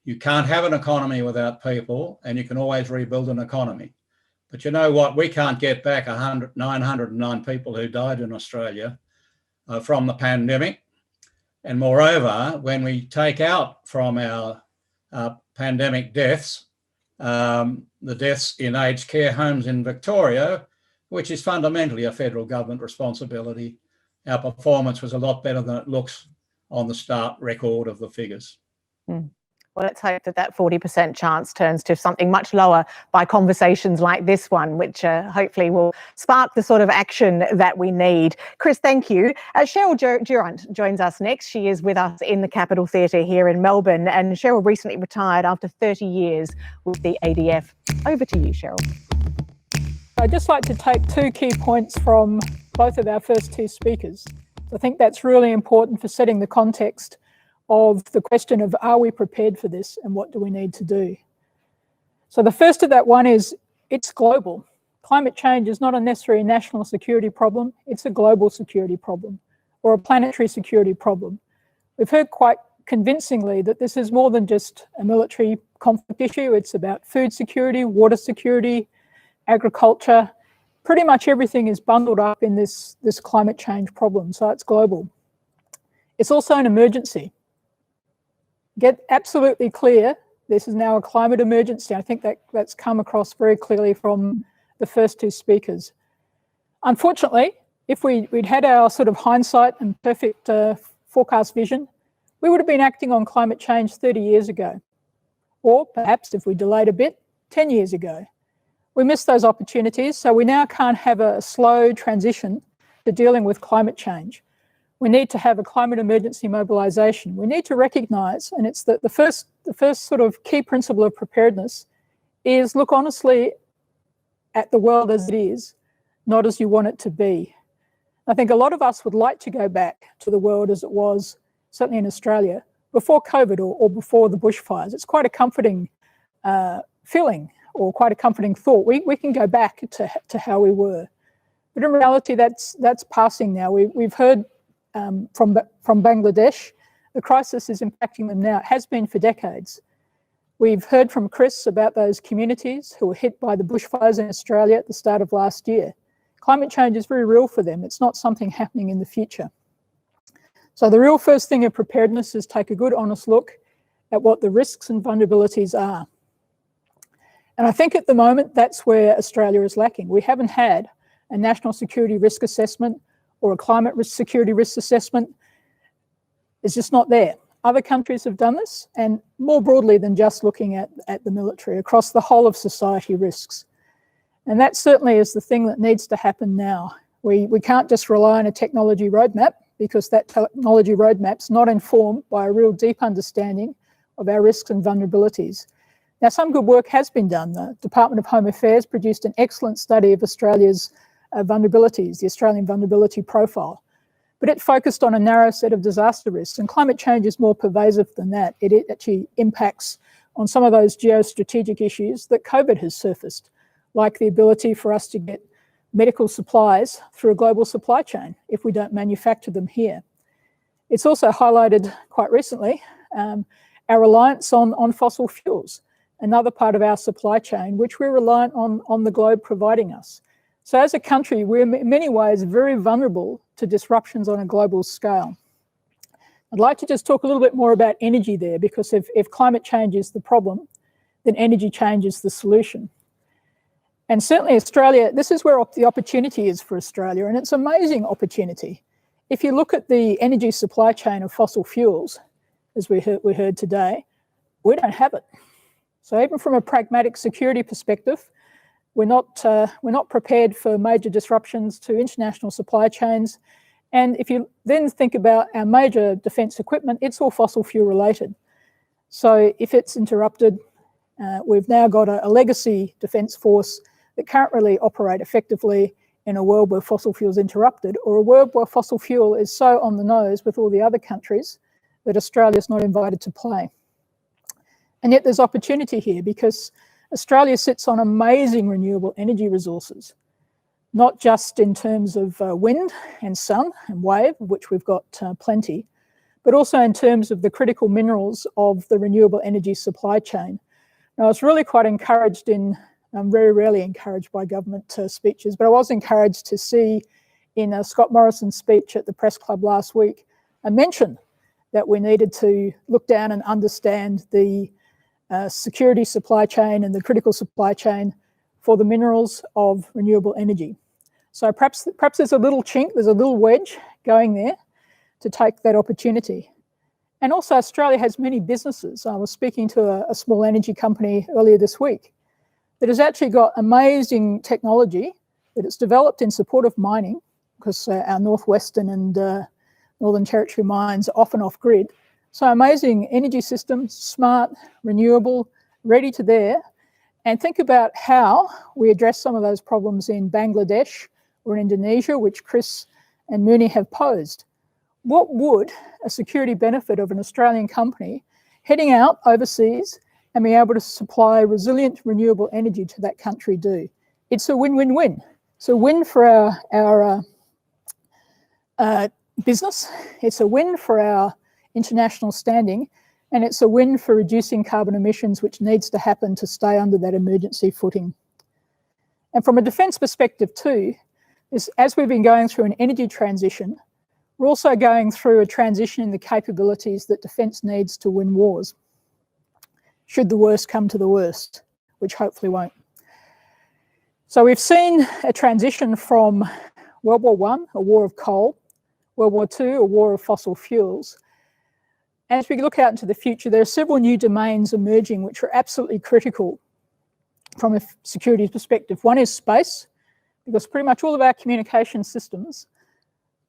You can't have an economy without people, and you can always rebuild an economy. But you know what? We can't get back 909 people who died in Australia from the pandemic. And moreover, when we take out from our pandemic deaths, the deaths in aged care homes in Victoria, which is fundamentally a federal government responsibility, our performance was a lot better than it looks on the start record of the figures. Well, let's hope that 40% chance turns to something much lower by conversations like this one, which hopefully will spark the sort of action that we need. Chris, thank you. Cheryl Durant joins us next. She is with us in the Capitol Theatre here in Melbourne, and Cheryl recently retired after 30 years with the ADF. Over to you, Cheryl. I'd just like to take 2 key points from both of our first 2 speakers. I think that's really important for setting the context of the question of, are we prepared for this and what do we need to do? So the first of that one is, it's global. Climate change is not a necessary national security problem, it's a global security problem or a planetary security problem. We've heard quite convincingly that this is more than just a military conflict issue. It's about food security, water security, agriculture, pretty much everything is bundled up in this climate change problem, so it's global. It's also an emergency. Get absolutely clear, this is now a climate emergency. I think that's come across very clearly from the first two speakers. Unfortunately, if we'd had our sort of hindsight and perfect forecast vision, we would have been acting on climate change 30 years ago. Or perhaps if we delayed a bit, 10 years ago. We missed those opportunities, so we now can't have a slow transition to dealing with climate change. We need to have a climate emergency mobilisation. We need to recognise, and it's the first sort of key principle of preparedness is look honestly at the world as it is, not as you want it to be. I think a lot of us would like to go back to the world as it was, certainly in Australia, before COVID or before the bushfires. It's quite a comforting feeling, or quite a comforting thought. We can go back to how we were. But in reality, that's passing now. We've heard from Bangladesh, the crisis is impacting them now. It has been for decades. We've heard from Chris about those communities who were hit by the bushfires in Australia at the start of last year. Climate change is very real for them. It's not something happening in the future. So the real first thing of preparedness is take a good, honest look at what the risks and vulnerabilities are. And I think at the moment, that's where Australia is lacking. We haven't had a national security risk assessment or a climate risk security risk assessment. It's just not there. Other countries have done this, and more broadly than just looking at the military, across the whole of society risks. And that certainly is the thing that needs to happen now. We can't just rely on a technology roadmap, because that technology roadmap's not informed by a real deep understanding of our risks and vulnerabilities. Now, some good work has been done. The Department of Home Affairs produced an excellent study of Australia's vulnerabilities, the Australian Vulnerability Profile. But it focused on a narrow set of disaster risks, and climate change is more pervasive than that. It actually impacts on some of those geostrategic issues that COVID has surfaced, like the ability for us to get medical supplies through a global supply chain if we don't manufacture them here. It's also highlighted quite recently our reliance on fossil fuels, another part of our supply chain, which we're reliant on the globe providing us. So as a country, we're in many ways very vulnerable to disruptions on a global scale. I'd like to just talk a little bit more about energy there, because if climate change is the problem, then energy change is the solution. And certainly Australia, this is where the opportunity is for Australia, and it's an amazing opportunity. If you look at the energy supply chain of fossil fuels, as we heard today, we don't have it. So even from a pragmatic security perspective, we're not prepared for major disruptions to international supply chains. And if you then think about our major defence equipment, it's all fossil fuel related. So if it's interrupted, we've now got a legacy defence force that can't really operate effectively in a world where fossil fuel is interrupted, or a world where fossil fuel is so on the nose with all the other countries that Australia's not invited to play. And yet there's opportunity here, because Australia sits on amazing renewable energy resources, not just in terms of wind and sun and wave, of which we've got plenty, but also in terms of the critical minerals of the renewable energy supply chain. Now, I was really quite encouraged I'm very rarely encouraged by government speeches, but I was encouraged to see in Scott Morrison's speech at the Press Club last week a mention that we needed to look down and understand the security supply chain and the critical supply chain for the minerals of renewable energy. So perhaps there's a little chink, there's a little wedge going there to take that opportunity. And also Australia has many businesses. I was speaking to a small energy company earlier this week that has actually got amazing technology that it's developed in support of mining, because our Northwestern and Northern Territory mines are often off-grid. So amazing energy systems, smart, renewable, ready to there. And think about how we address some of those problems in Bangladesh or in Indonesia, which Chris and Mooney have posed. What would a security benefit of an Australian company heading out overseas and being able to supply resilient renewable energy to that country do? It's a win-win-win. It's a win for our business, it's a win for our international standing, and it's a win for reducing carbon emissions, which needs to happen to stay under that emergency footing. And from a defence perspective too, as we've been going through an energy transition, we're also going through a transition in the capabilities that defence needs to win wars, should the worst come to the worst, which hopefully won't. So we've seen a transition from World War I, a war of coal, World War II, a war of fossil fuels. As we look out into the future, there are several new domains emerging which are absolutely critical from a security perspective. One is space, because pretty much all of our communication systems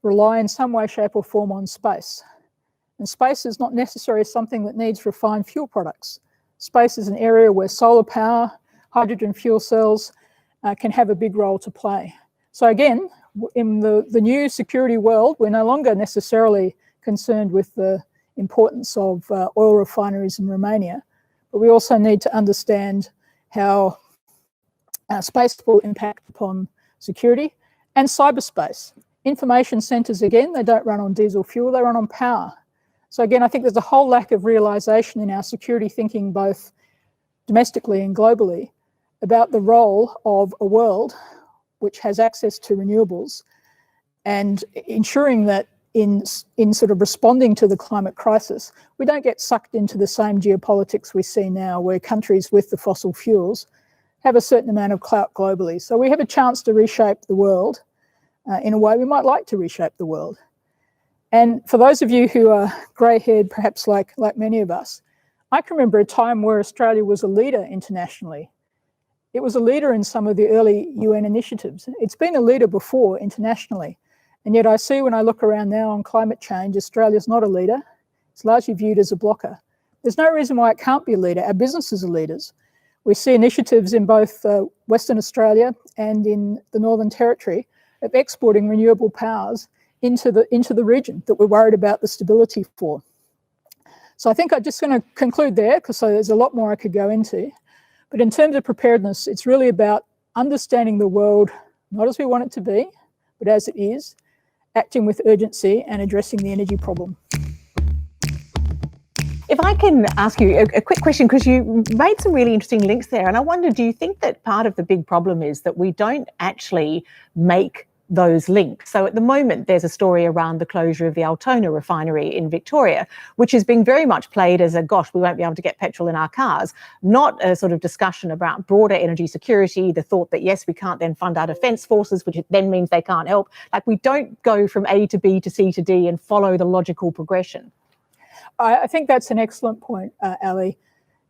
rely in some way, shape or form on space. And space is not necessarily something that needs refined fuel products. Space is an area where solar power, hydrogen fuel cells can have a big role to play. So again, in the new security world, we're no longer necessarily concerned with the importance of oil refineries in Romania, but we also need to understand how space will impact upon security and cyberspace. Information centres, again, they don't run on diesel fuel, they run on power. So again, I think there's a whole lack of realisation in our security thinking, both domestically and globally, about the role of a world which has access to renewables and ensuring that in sort of responding to the climate crisis, we don't get sucked into the same geopolitics we see now, where countries with the fossil fuels have a certain amount of clout globally. So we have a chance to reshape the world in a way we might like to reshape the world. And for those of you who are grey-haired, perhaps like many of us, I can remember a time where Australia was a leader internationally. It was a leader in some of the early UN initiatives. It's been a leader before internationally. And yet I see when I look around now on climate change, Australia's not a leader. It's largely viewed as a blocker. There's no reason why it can't be a leader. Our businesses are leaders. We see initiatives in both Western Australia and in the Northern Territory of exporting renewable powers into the region that we're worried about the stability for. So I think I'm just going to conclude there, because there's a lot more I could go into. But in terms of preparedness, it's really about understanding the world, not as we want it to be, but as it is, acting with urgency and addressing the energy problem. If I can ask you a quick question, because you made some really interesting links there, and I wonder, do you think that part of the big problem is that we don't actually make those links? So at the moment, there's a story around the closure of the Altona refinery in Victoria, which is being very much played as a, gosh, we won't be able to get petrol in our cars, not a sort of discussion about broader energy security, the thought that, yes, we can't then fund our defence forces, which then means they can't help. Like, we don't go from A to B to C to D and follow the logical progression. I think that's an excellent point, Ali.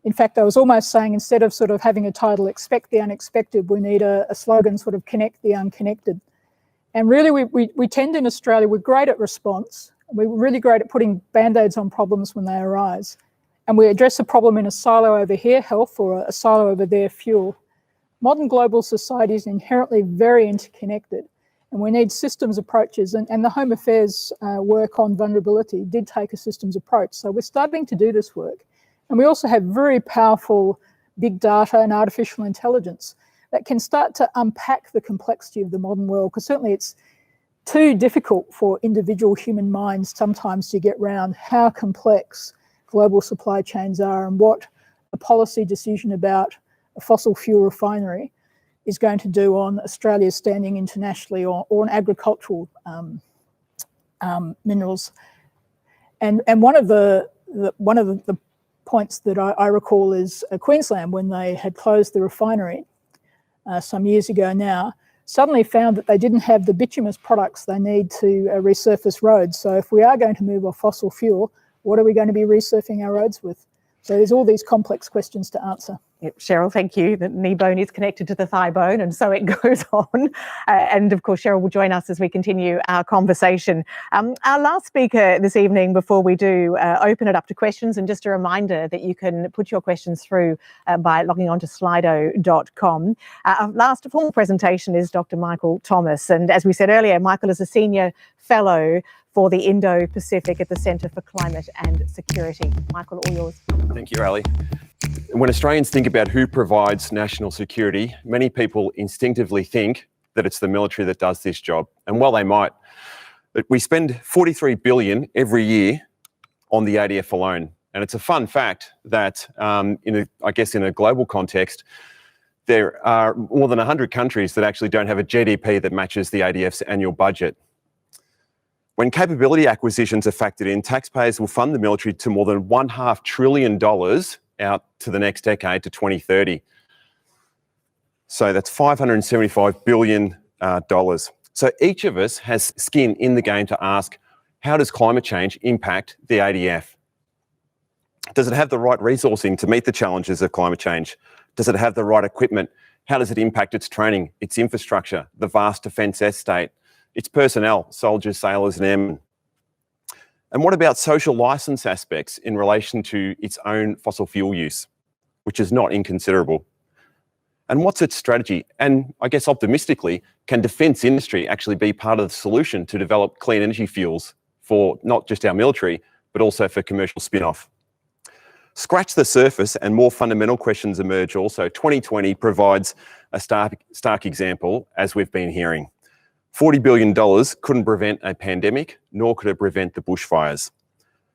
In fact, I was almost saying, instead of sort of having a title, Expect the Unexpected, we need a slogan, sort of Connect the Unconnected. And really, we tend in Australia, we're great at response. We're really great at putting band-aids on problems when they arise. And we address a problem in a silo over here, health, or a silo over there, fuel. Modern global society is inherently very interconnected, and we need systems approaches. And the Home Affairs work on vulnerability did take a systems approach. So we're starting to do this work. And we also have very powerful big data and artificial intelligence that can start to unpack the complexity of the modern world, because certainly it's too difficult for individual human minds sometimes to get round how complex global supply chains are and what a policy decision about a fossil fuel refinery is going to do on Australia's standing internationally, or on agricultural minerals. And one of the points that I recall is Queensland, when they had closed the refinery some years ago now, suddenly found that they didn't have the bituminous products they need to resurface roads. So if we are going to move off fossil fuel, what are we going to be resurfacing our roads with? So there's all these complex questions to answer. Yep, Cheryl, thank you. The knee bone is connected to the thigh bone, and so it goes on. And of course, Cheryl will join us as we continue our conversation. Our last speaker this evening, before we do open it up to questions, and just a reminder that you can put your questions through by logging on to slido.com. Our last formal presentation is Dr. Michael Thomas. And as we said earlier, Michael is a senior fellow for the Indo-Pacific at the Centre for Climate and Security. Michael, all yours. Thank you, Ali. When Australians think about who provides national security, many people instinctively think that it's the military that does this job. And while they might, we spend $43 billion every year on the ADF alone. And it's a fun fact that, in a global context, There are more than 100 countries that actually don't have a GDP that matches the ADF's annual budget. When capability acquisitions are factored in, taxpayers will fund the military to more than $1.5 trillion out to the next decade, to 2030. So that's $575 billion. So each of us has skin in the game to ask, how does climate change impact the ADF? Does it have the right resourcing to meet the challenges of climate change? Does it have the right equipment? How does it impact its training, its infrastructure, the vast defence estate, its personnel, soldiers, sailors and airmen? And what about social licence aspects in relation to its own fossil fuel use, which is not inconsiderable? And what's its strategy? And I guess optimistically, can defence industry actually be part of the solution to develop clean energy fuels for not just our military, but also for commercial spin-off? Scratch the surface and more fundamental questions emerge also. 2020 provides a stark example, as we've been hearing. $40 billion couldn't prevent a pandemic, nor could it prevent the bushfires.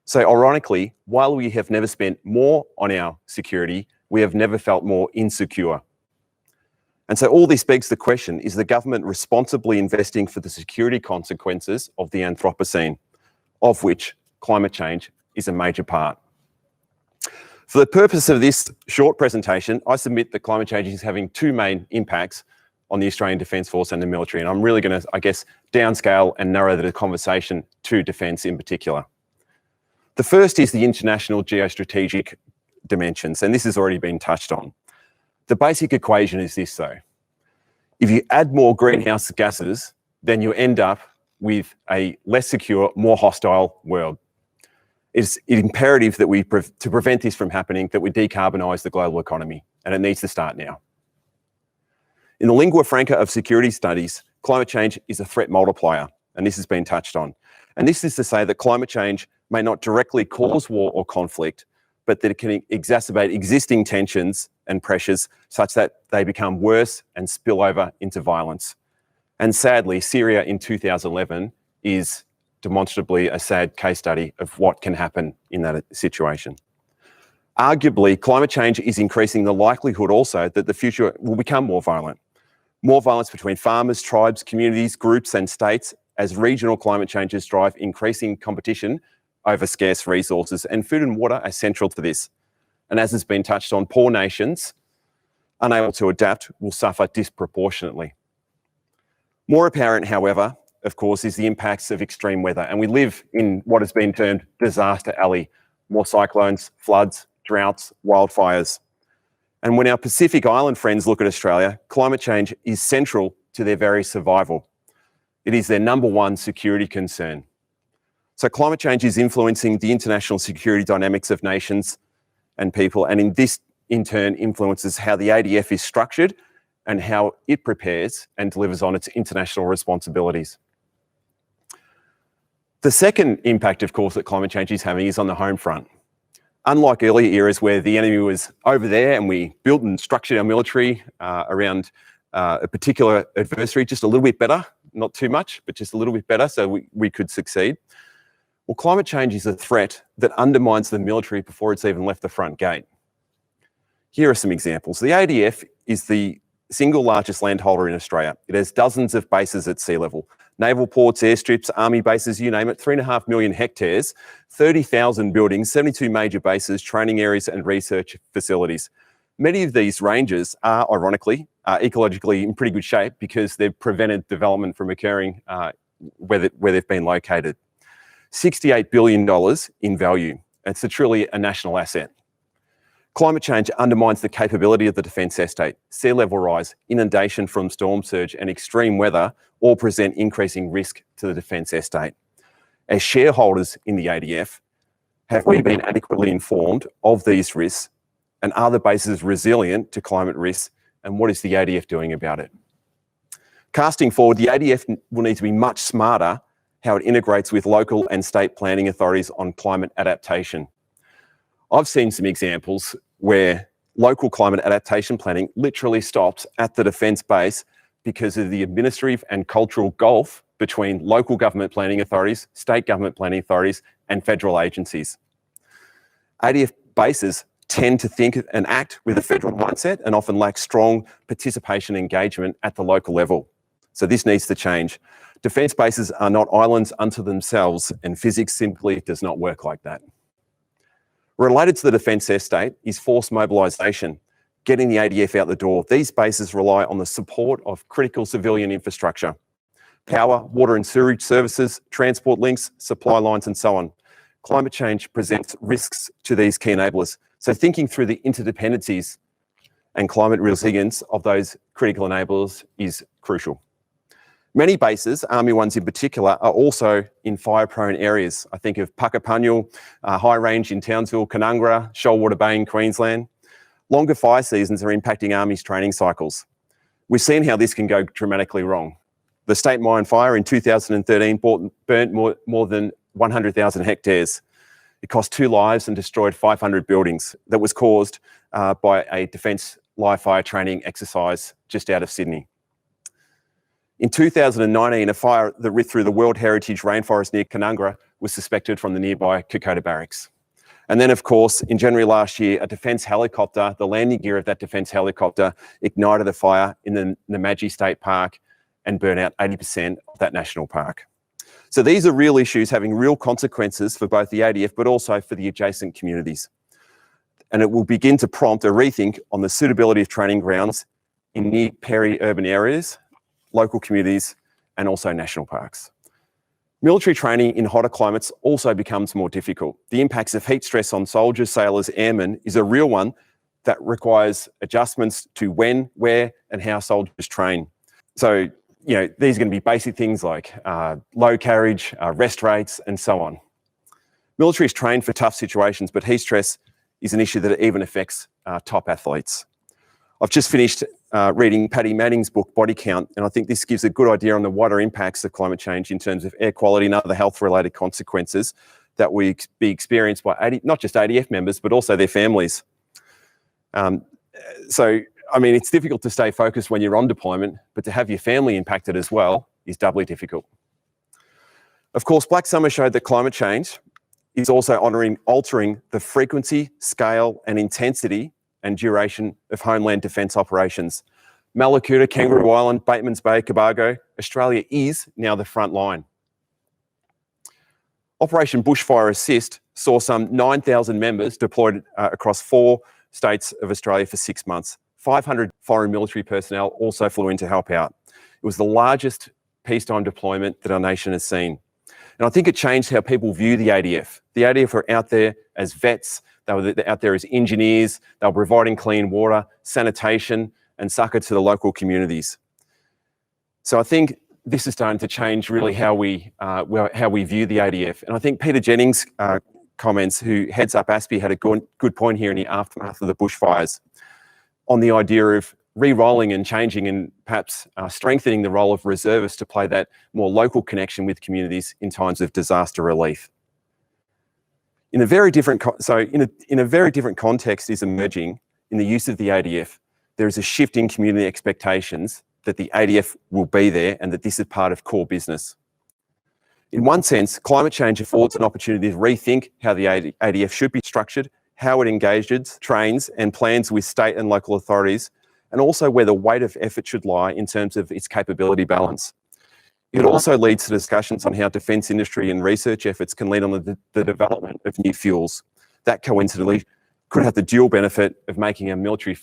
So ironically, while we have never spent more on our security, we have never felt more insecure. And so all this begs the question, is the government responsibly investing for the security consequences of the Anthropocene, of which climate change is a major part? For the purpose of this short presentation, I submit that climate change is having two main impacts on the Australian Defence Force and the military. And I'm really going to, I guess, downscale and narrow the conversation to defence in particular. The first is the international geostrategic dimensions, and this has already been touched on. The basic equation is this, though. If you add more greenhouse gases, then you end up with a less secure, more hostile world. It's imperative that to prevent this from happening, that we decarbonise the global economy, and it needs to start now. In the lingua franca of security studies, climate change is a threat multiplier, and this has been touched on. And this is to say that climate change may not directly cause war or conflict, but that it can exacerbate existing tensions and pressures such that they become worse and spill over into violence. And sadly, Syria in 2011 is demonstrably a sad case study of what can happen in that situation. Arguably, climate change is increasing the likelihood also that the future will become more violent. More violence between farmers, tribes, communities, groups and states as regional climate changes drive increasing competition over scarce resources, and food and water are central to this. And as has been touched on, poor nations unable to adapt will suffer disproportionately. More apparent, however, of course, is the impacts of extreme weather. And we live in what has been termed disaster alley. More cyclones, floods, droughts, wildfires. And when our Pacific Island friends look at Australia, climate change is central to their very survival. It is their #1 security concern. So climate change is influencing the international security dynamics of nations and people, and in this, in turn, influences how the ADF is structured and how it prepares and delivers on its international responsibilities. The second impact, of course, that climate change is having is on the home front. Unlike earlier eras where the enemy was over there and we built and structured our military around a particular adversary just a little bit better, not too much, but just a little bit better so we could succeed. Well, climate change is a threat that undermines the military before it's even left the front gate. Here are some examples. The ADF is the single largest landholder in Australia. It has dozens of bases at sea level. Naval ports, airstrips, army bases, you name it, 3.5 million hectares, 30,000 buildings, 72 major bases, training areas and research facilities. Many of these ranges are, ironically, ecologically in pretty good shape because they've prevented development from occurring where they've been located. $68 billion in value. It's truly a national asset. Climate change undermines the capability of the defence estate. Sea level rise, inundation from storm surge and extreme weather all present increasing risk to the defence estate. As shareholders in the ADF, have we been adequately informed of these risks, and are the bases resilient to climate risks, and what is the ADF doing about it? Casting forward, the ADF will need to be much smarter how it integrates with local and state planning authorities on climate adaptation. I've seen some examples where local climate adaptation planning literally stops at the defence base because of the administrative and cultural gulf between local government planning authorities, state government planning authorities, and federal agencies. ADF bases tend to think and act with a federal mindset and often lack strong participation and engagement at the local level. So this needs to change. Defence bases are not islands unto themselves, and physics simply does not work like that. Related to the defence estate is forced mobilisation, getting the ADF out the door. These bases rely on the support of critical civilian infrastructure, power, water and sewerage services, transport links, supply lines and so on. Climate change presents risks to these key enablers. So thinking through the interdependencies and climate resilience of those critical enablers is crucial. Many bases, Army ones in particular, are also in fire-prone areas. I think of Puckapunyal, High Range in Townsville, Canungra, Shoalwater Bay in Queensland. Longer fire seasons are impacting Army's training cycles. We've seen how this can go dramatically wrong. The State Mine Fire in 2013 burnt more than 100,000 hectares. It cost 2 lives and destroyed 500 buildings. That was caused by a defence live fire training exercise just out of Sydney. In 2019, a fire that ripped through the World Heritage Rainforest near Canungra was suspected from the nearby Kokoda Barracks. And then, of course, in January last year, a defence helicopter, the landing gear of that defence helicopter, ignited a fire in the Namadgi State Park and burnt out 80% of that national park. So these are real issues having real consequences for both the ADF, but also for the adjacent communities. And it will begin to prompt a rethink on the suitability of training grounds in near peri-urban areas, local communities, and also national parks. Military training in hotter climates also becomes more difficult. The impacts of heat stress on soldiers, sailors, airmen is a real one that requires adjustments to when, where, and how soldiers train. So, these are going to be basic things like low carriage, rest rates, and so on. Military is trained for tough situations, but heat stress is an issue that even affects top athletes. I've just finished reading Paddy Manning's book, Body Count, and I think this gives a good idea on the wider impacts of climate change in terms of air quality and other health-related consequences that will be experienced by not just ADF members, but also their families. It's difficult to stay focused when you're on deployment, but to have your family impacted as well is doubly difficult. Of course, Black Summer showed that climate change is also altering the frequency, scale, and intensity and duration of homeland defence operations. Mallacoota, Kangaroo Island, Batemans Bay, Cobargo, Australia is now the front line. Operation Bushfire Assist saw some 9,000 members deployed across 4 states of Australia for 6 months. 500 foreign military personnel also flew in to help out. It was the largest peacetime deployment that our nation has seen. And I think it changed how people view the ADF. The ADF were out there as vets, they were out there as engineers, they were providing clean water, sanitation, and succour to the local communities. So I think this is starting to change really how we view the ADF. And I think Peter Jennings' comments, who heads up ASPI, had a good point here in the aftermath of the bushfires on the idea of re-rolling and changing and perhaps strengthening the role of reservists to play that more local connection with communities in times of disaster relief. In a very different context is emerging in the use of the ADF. There is a shift in community expectations that the ADF will be there and that this is part of core business. In one sense, climate change affords an opportunity to rethink how the ADF should be structured, how it engages, trains and plans with state and local authorities, and also where the weight of effort should lie in terms of its capability balance. It also leads to discussions on how defence industry and research efforts can lead on the development of new fuels. That coincidentally could have the dual benefit of making a military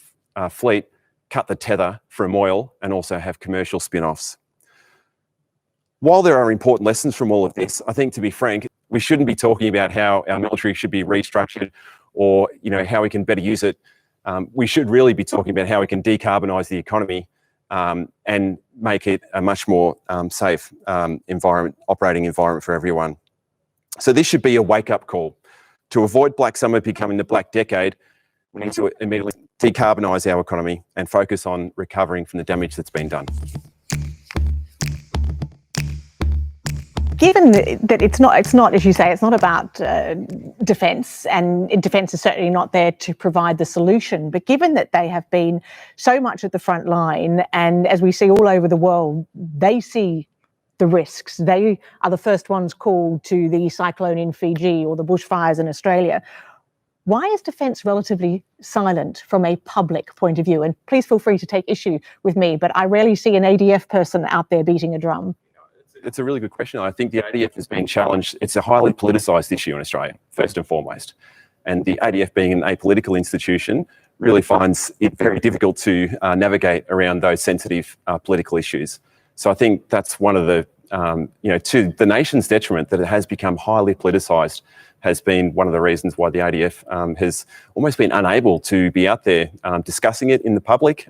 fleet cut the tether from oil and also have commercial spin-offs. While there are important lessons from all of this, I think, to be frank, we shouldn't be talking about how our military should be restructured or how we can better use it. We should really be talking about how we can decarbonise the economy and make it a much more safe operating environment for everyone. So this should be a wake-up call. To avoid Black Summer becoming the Black Decade, we need to immediately decarbonise our economy and focus on recovering from the damage that's been done. Given that it's not, as you say, it's not about defence, and defence is certainly not there to provide the solution, but given that they have been so much at the front line, and as we see all over the world, they see the risks. They are the first ones called to the cyclone in Fiji or the bushfires in Australia. Why is defence relatively silent from a public point of view? And please feel free to take issue with me, but I rarely see an ADF person out there beating a drum. It's a really good question. I think the ADF is being challenged. It's a highly politicised issue in Australia, first and foremost. And the ADF being an apolitical institution really finds it very difficult to navigate around those sensitive political issues. So I think that's one of the, to the nation's detriment, that it has become highly politicised, has been one of the reasons why the ADF has almost been unable to be out there discussing it in the public,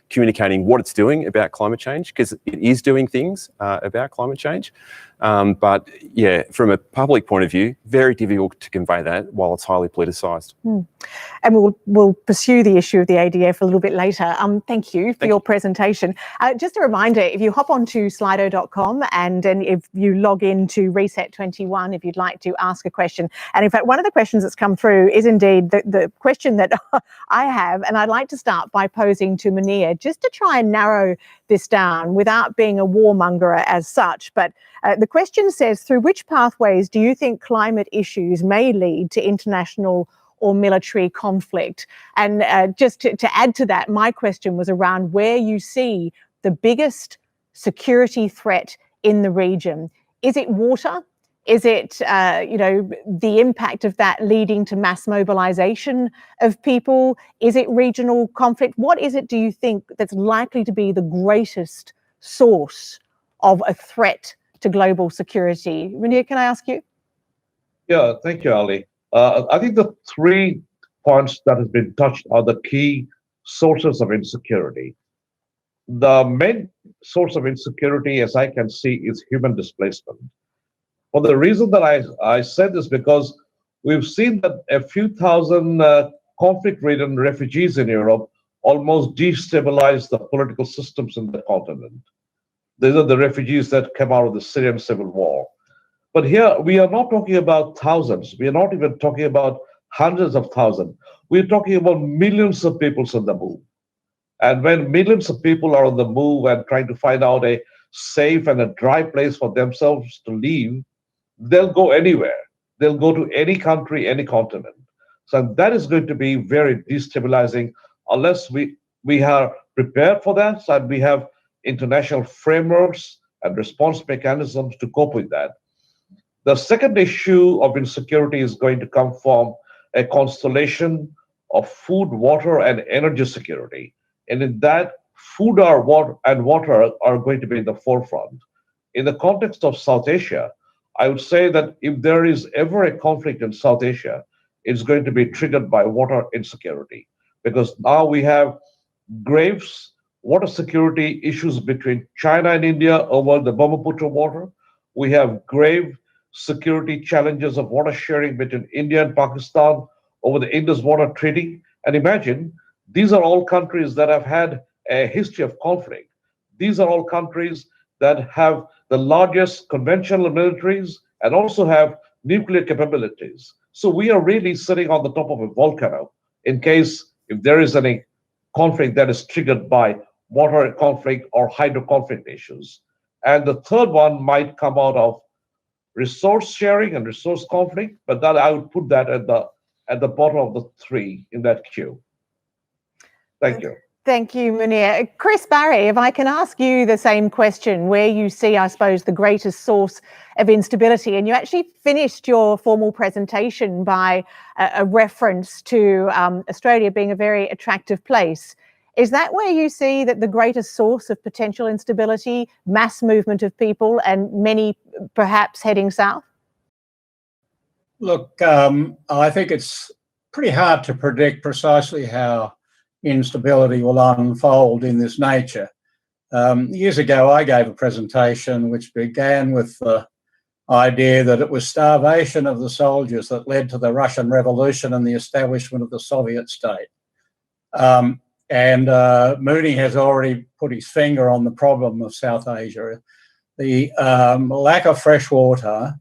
communicating what it's doing about climate change, because it is doing things about climate change. But yeah, from a public point of view, very difficult to convey that while it's highly politicised. And we'll pursue the issue of the ADF a little bit later. Thank you for your presentation. Just a reminder, if you hop onto slido.com and if you log into RESET.21, if you'd like to ask a question. And in fact, one of the questions that's come through is indeed the question that I have, and I'd like to start by posing to Munir, just to try and narrow this down without being a warmonger as such. But the question says, through which pathways do you think climate issues may lead to international or military conflict? And just to add to that, my question was around where you see the biggest security threat in the region. Is it water? Is it, the impact of that leading to mass mobilization of people? Is it regional conflict? What is it, do you think, that's likely to be the greatest source of a threat to global security? Munir, can I ask you? Yeah, thank you, Ali. I think the 3 points that have been touched are the key sources of insecurity. The main source of insecurity, as I can see, is human displacement. For the reason that I said this, because we've seen that a few thousand conflict-ridden refugees in Europe almost destabilize the political systems in the continent. These are the refugees that came out of the Syrian civil war. But here, we are not talking about thousands. We are not even talking about hundreds of thousands. We're talking about millions of people on the move. And when millions of people are on the move and trying to find out a safe and a dry place for themselves to live, they'll go anywhere. They'll go to any country, any continent. So that is going to be very destabilizing unless we are prepared for that and we have international frameworks and response mechanisms to cope with that. The second issue of insecurity is going to come from a constellation of food, water, and energy security. And in that, food and water are going to be in the forefront. In the context of South Asia, I would say that if there is ever a conflict in South Asia, it's going to be triggered by water insecurity, because now we have grave water security issues between China and India over the Brahmaputra water. We have grave security challenges of water sharing between India and Pakistan over the Indus Water Treaty. And imagine, these are all countries that have had a history of conflict. These are all countries that have the largest conventional militaries and also have nuclear capabilities. So we are really sitting on the top of a volcano in case if there is any conflict that is triggered by water conflict or hydro conflict issues. And the third one might come out of resource sharing and resource conflict, but that I would put that at the bottom of the 3 in that queue. Thank you. Thank you, Munir. Chris Barry, if I can ask you the same question, where you see, I suppose, the greatest source of instability, and you actually finished your formal presentation by a reference to Australia being a very attractive place. Is that where you see that the greatest source of potential instability, mass movement of people, and many perhaps heading south? Look, I think it's pretty hard to predict precisely how instability will unfold in this nature. Years ago, I gave a presentation which began with the idea that it was starvation of the soldiers that led to the Russian Revolution and the establishment of the Soviet state. And Mooney has already put his finger on the problem of South Asia. The lack of fresh water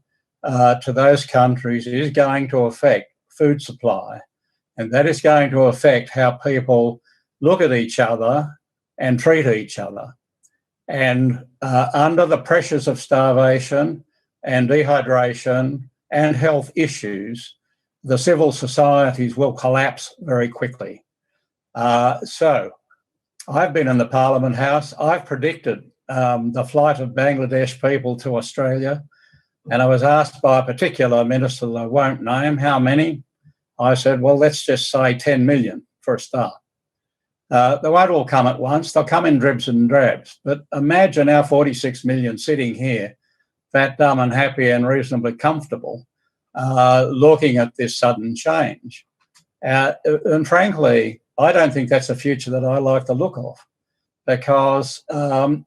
to those countries is going to affect food supply. And that is going to affect how people look at each other and treat each other. And under the pressures of starvation and dehydration and health issues, the civil societies will collapse very quickly. So I've been in the Parliament House. I've predicted the flight of Bangladesh people to Australia. And I was asked by a particular minister that I won't name how many. I said, well, let's just say 10 million for a start. They won't all come at once. They'll come in dribs and drabs. But imagine our 46 million sitting here, fat, dumb and happy and reasonably comfortable, looking at this sudden change. And frankly, I don't think that's a future that I like the look of, because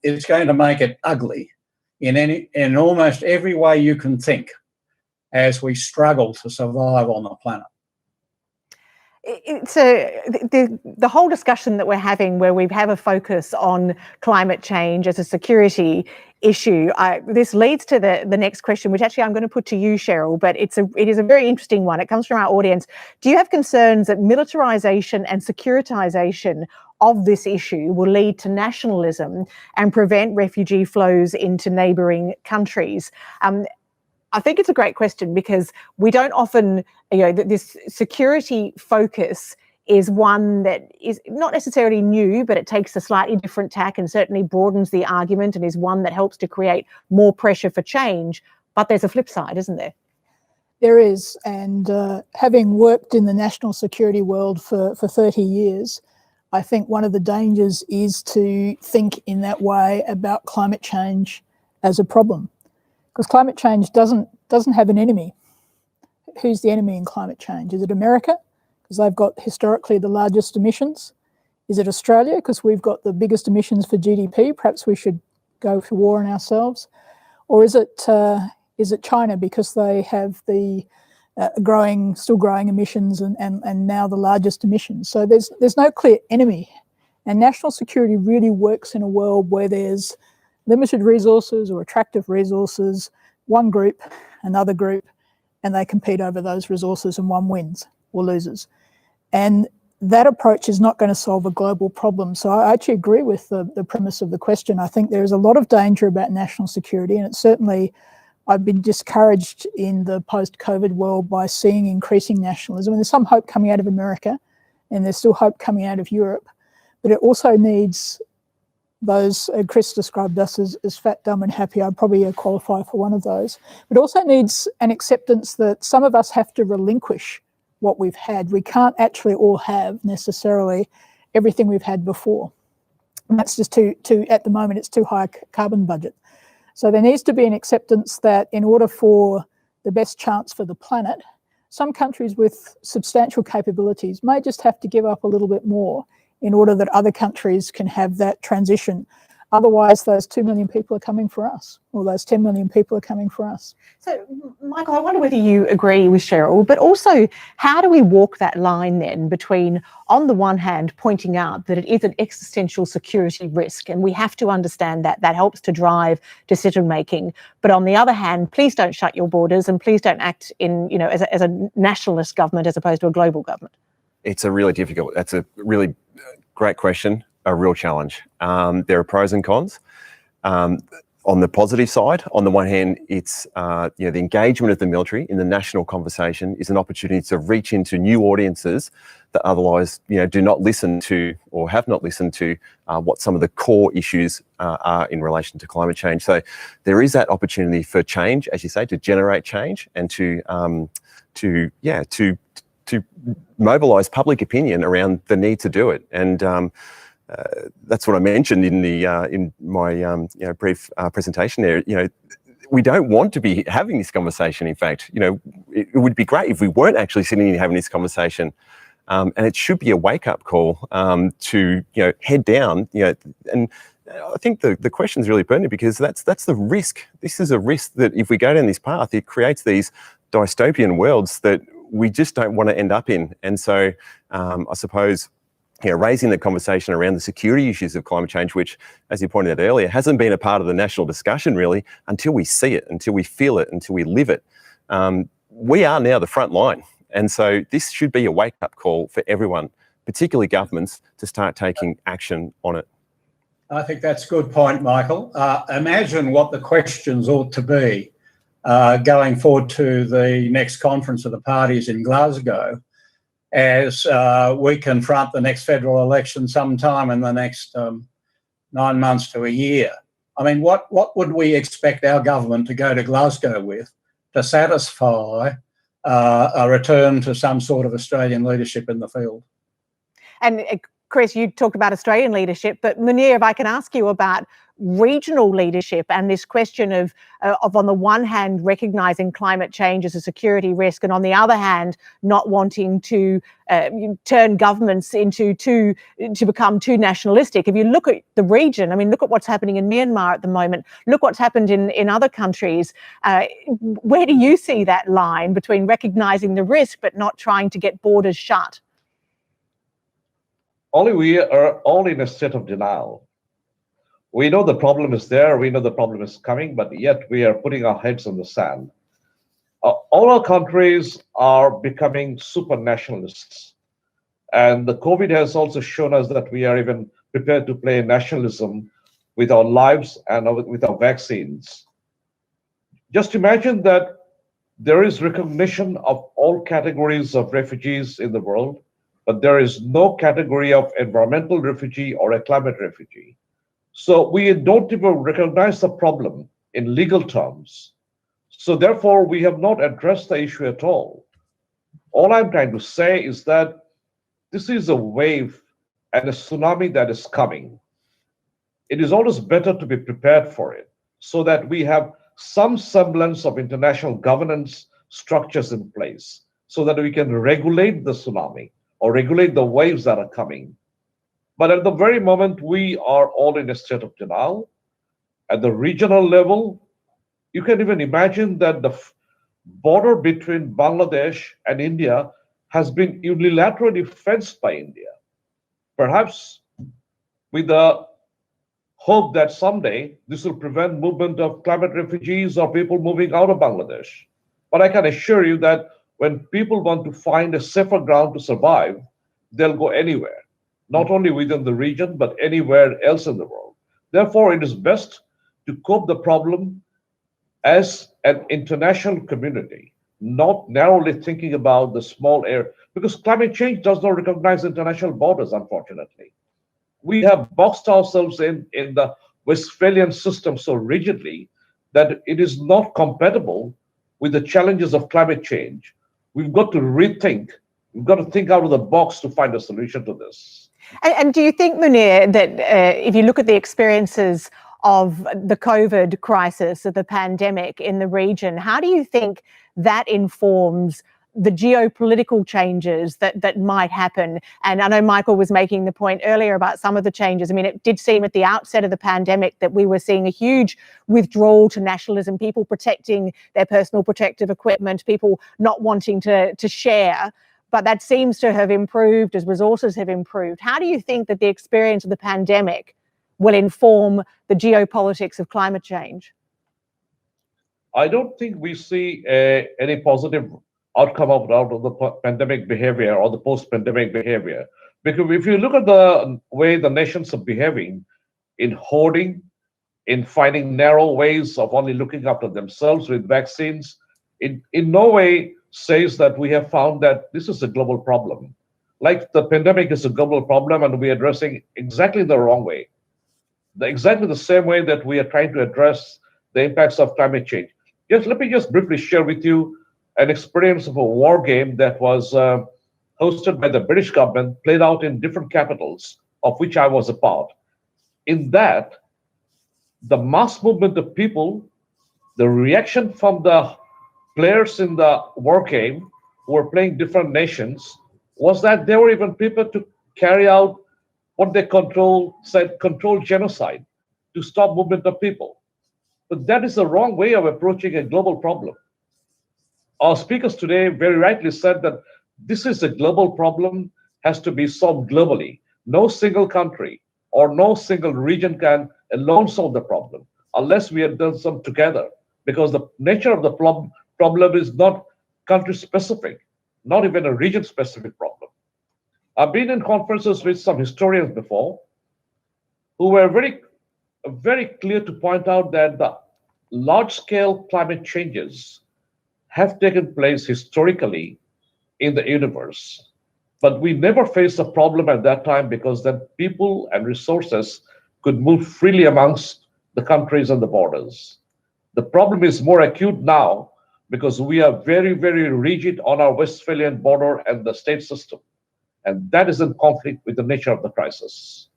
it's going to make it ugly in almost every way you can think as we struggle to survive on the planet. It's the whole discussion that we're having, where we have a focus on climate change as a security issue. This leads to the next question, which actually I'm going to put to you, Cheryl, but it is a very interesting one. It comes from our audience. Do you have concerns that militarization and securitization of this issue will lead to nationalism and prevent refugee flows into neighbouring countries? I think it's a great question, because we don't often, this security focus is one that is not necessarily new, but it takes a slightly different tack and certainly broadens the argument, and is one that helps to create more pressure for change. But there's a flip side, isn't there? There is, and having worked in the national security world for 30 years, I think one of the dangers is to think in that way about climate change as a problem. Because climate change doesn't have an enemy. Who's the enemy in climate change? Is it America? Because they've got historically the largest emissions. Is it Australia? Because we've got the biggest emissions for GDP. Perhaps we should go to war on ourselves. Or is it China, because they have the still growing emissions and now the largest emissions? So there's no clear enemy. And national security really works in a world where there's limited resources or attractive resources, one group, another group, and they compete over those resources, and one wins or loses. And that approach is not going to solve a global problem. So I actually agree with the premise of the question. I think there is a lot of danger about national security, and it's certainly, I've been discouraged in the post-COVID world by seeing increasing nationalism. And there's some hope coming out of America, and there's still hope coming out of Europe, but it also needs those, Chris described us as fat, dumb and happy. I'd probably qualify for one of those. But also needs an acceptance that some of us have to relinquish what we've had. We can't actually all have necessarily everything we've had before. And that's just too at the moment, it's too high a carbon budget. So there needs to be an acceptance that in order for the best chance for the planet, some countries with substantial capabilities may just have to give up a little bit more in order that other countries can have that transition. Otherwise, those 2 million people are coming for us, or those 10 million people are coming for us. So, Michael, I wonder whether you agree with Cheryl, but also how do we walk that line then between, on the one hand, pointing out that it is an existential security risk, and we have to understand that that helps to drive decision making, but on the other hand, please don't shut your borders and please don't act in, as a nationalist government as opposed to a global government? That's a really great question, a real challenge. There are pros and cons. On the positive side, on the one hand, it's the engagement of the military in the national conversation is an opportunity to reach into new audiences that otherwise, do not listen to or have not listened to what some of the core issues are in relation to climate change. So there is that opportunity for change, as you say, to generate change and to mobilise public opinion around the need to do it. And that's what I mentioned in my brief presentation there. We don't want to be having this conversation. In fact, it would be great if we weren't actually sitting and having this conversation. And it should be a wake-up call to head down. And I think the question is really pertinent, because that's the risk. This is a risk that if we go down this path, it creates these dystopian worlds that we just don't want to end up in. And so I suppose raising the conversation around the security issues of climate change, which, as you pointed out earlier, hasn't been a part of the national discussion really until we see it, until we feel it, until we live it. We are now the front line. And so this should be a wake-up call for everyone, particularly governments, to start taking action on it. I think that's a good point, Michael. Imagine what the questions ought to be going forward to the next conference of the parties in Glasgow as we confront the next federal election sometime in the next 9 months to a year. I mean, what would we expect our government to go to Glasgow with to satisfy a return to some sort of Australian leadership in the field? And Chris, you talked about Australian leadership, but Munir, if I can ask you about regional leadership and this question of on the one hand, recognising climate change as a security risk, and on the other hand, not wanting to turn governments to become too nationalistic. If you look at the region, I mean, look at what's happening in Myanmar at the moment. Look what's happened in other countries. Where do you see that line between recognising the risk but not trying to get borders shut? Only we are all in a state of denial. We know the problem is there, we know the problem is coming, but yet we are putting our heads in the sand. All our countries are becoming super nationalists. And the COVID has also shown us that we are even prepared to play nationalism with our lives and with our vaccines. Just imagine that there is recognition of all categories of refugees in the world, but there is no category of environmental refugee or a climate refugee. So we don't even recognize the problem in legal terms. So therefore, we have not addressed the issue at all. All I'm trying to say is that this is a wave and a tsunami that is coming. It is always better to be prepared for it so that we have some semblance of international governance structures in place so that we can regulate the tsunami or regulate the waves that are coming. But at the very moment, we are all in a state of denial. At the regional level, you can even imagine that the border between Bangladesh and India has been unilaterally fenced by India. Perhaps with the hope that someday this will prevent movement of climate refugees or people moving out of Bangladesh. But I can assure you that when people want to find a safer ground to survive, they'll go anywhere. Not only within the region, but anywhere else in the world. Therefore, it is best to cope the problem as an international community, not narrowly thinking about the small area, because climate change does not recognize international borders, unfortunately. We have boxed ourselves in the Westphalian system so rigidly that it is not compatible with the challenges of climate change. We've got to rethink, we've got to think out of the box to find a solution to this. And do you think, Munir, that if you look at the experiences of the COVID crisis, of the pandemic in the region, how do you think that informs the geopolitical changes that might happen? And I know Michael was making the point earlier about some of the changes. I mean, it did seem at the outset of the pandemic that we were seeing a huge withdrawal to nationalism, people protecting their personal protective equipment, people not wanting to share. But that seems to have improved as resources have improved. How do you think that the experience of the pandemic will inform the geopolitics of climate change? I don't think we see any positive outcome out of the pandemic behavior or the post-pandemic behavior. Because if you look at the way the nations are behaving in hoarding, in finding narrow ways of only looking after themselves with vaccines, in no way says that we have found that this is a global problem. Like the pandemic is a global problem and we're addressing exactly the wrong way. Exactly the same way that we are trying to address the impacts of climate change. Let me just briefly share with you an experience of a war game that was hosted by the British government, played out in different capitals, of which I was a part. In that, the mass movement of people, the reaction from the players in the war game who were playing different nations was that there were even people to carry out what they said controlled genocide to stop movement of people. But that is the wrong way of approaching a global problem. Our speakers today very rightly said that this is a global problem, has to be solved globally. No single country or no single region can alone solve the problem unless we have done some together, because the nature of the problem is not country specific, not even a region specific problem. I've been in conferences with some historians before who were very clear to point out that the large-scale climate changes have taken place historically in the universe, but we never faced a problem at that time because then people and resources could move freely amongst the countries and the borders. The problem is more acute now because we are very, very rigid on our Westphalian border and the state system. And that is in conflict with the nature of the crisis.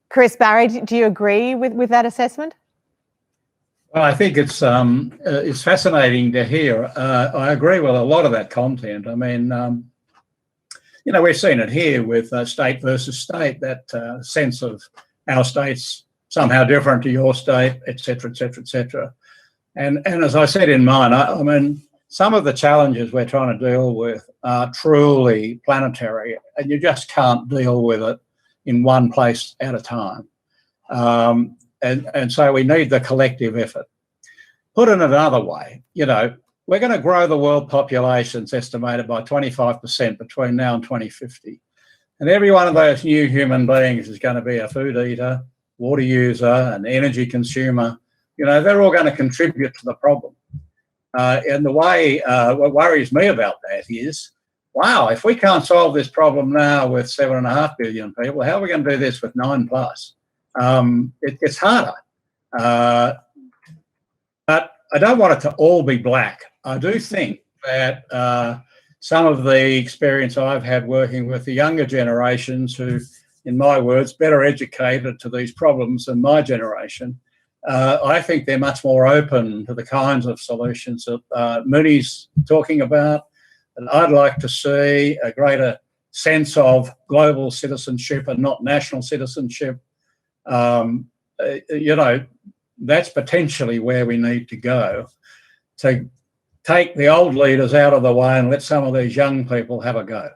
Chris, Barry, do you agree with that assessment? Well, I think it's fascinating to hear. I agree with a lot of that content. I mean, you know, we've seen it here with state versus state, that sense of our state's somehow different to your state, et cetera, et cetera, et cetera. And as I said in mine, I mean, some of the challenges we're trying to deal with are truly planetary, and you just can't deal with it in one place at a time. And so we need the collective effort. Put in another way, you know, we're going to grow the world population's estimated by 25% between now and 2050. And every one of those new human beings is going to be a food eater, water user, an energy consumer. You know, they're all going to contribute to the problem. And the way, what worries me about that is, wow, if we can't solve this problem now with 7.5 billion people, how are we going to do this with 9+? It's harder. But I don't want it to all be black. I do think that some of the experience I've had working with the younger generations who, in my words, better educated to these problems than my generation, I think they're much more open to the kinds of solutions that Mooney's talking about. And I'd like to see a greater sense of global citizenship and not national citizenship. You know, that's potentially where we need to go, to take the old leaders out of the way and let some of these young people have a go.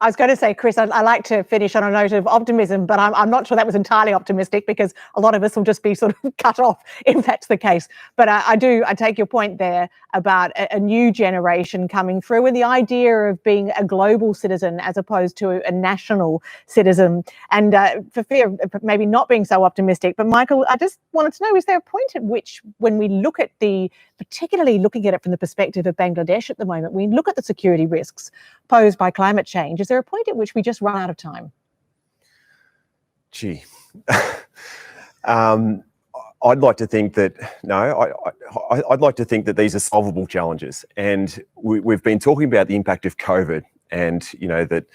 I was going to say, Chris, I like to finish on a note of optimism, but I'm not sure that was entirely optimistic, because a lot of us will just be sort of cut off if that's the case. But I take your point there about a new generation coming through, and the idea of being a global citizen as opposed to a national citizen. And for fear of maybe not being so optimistic, but Michael, I just wanted to know, is there a point at which, when we look at particularly looking at it from the perspective of Bangladesh at the moment, we look at the security risks posed by climate change, is there a point at which we just run out of time? Gee, I'd like to think that, no, I'd like to think that these are solvable challenges. And we've been talking about the impact of COVID, and, you know, that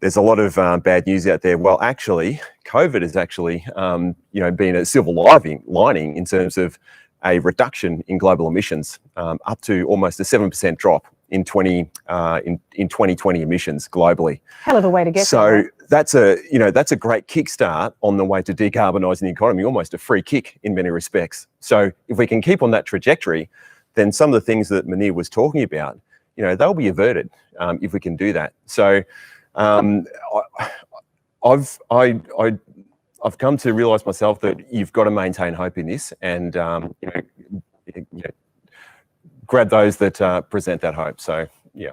there's a lot of bad news out there. Well, actually, COVID has actually, you know, been a silver lining in terms of a reduction in global emissions, up to almost a 7% drop in 2020 emissions globally. Hell of a way to get so there. That's a great kickstart on the way to decarbonising the economy, almost a free kick in many respects. So if we can keep on that trajectory, then some of the things that Munir was talking about, you know, they'll be averted if we can do that. So I've come to realise myself that you've got to maintain hope in this, and you know, grab those that present that hope. So yeah.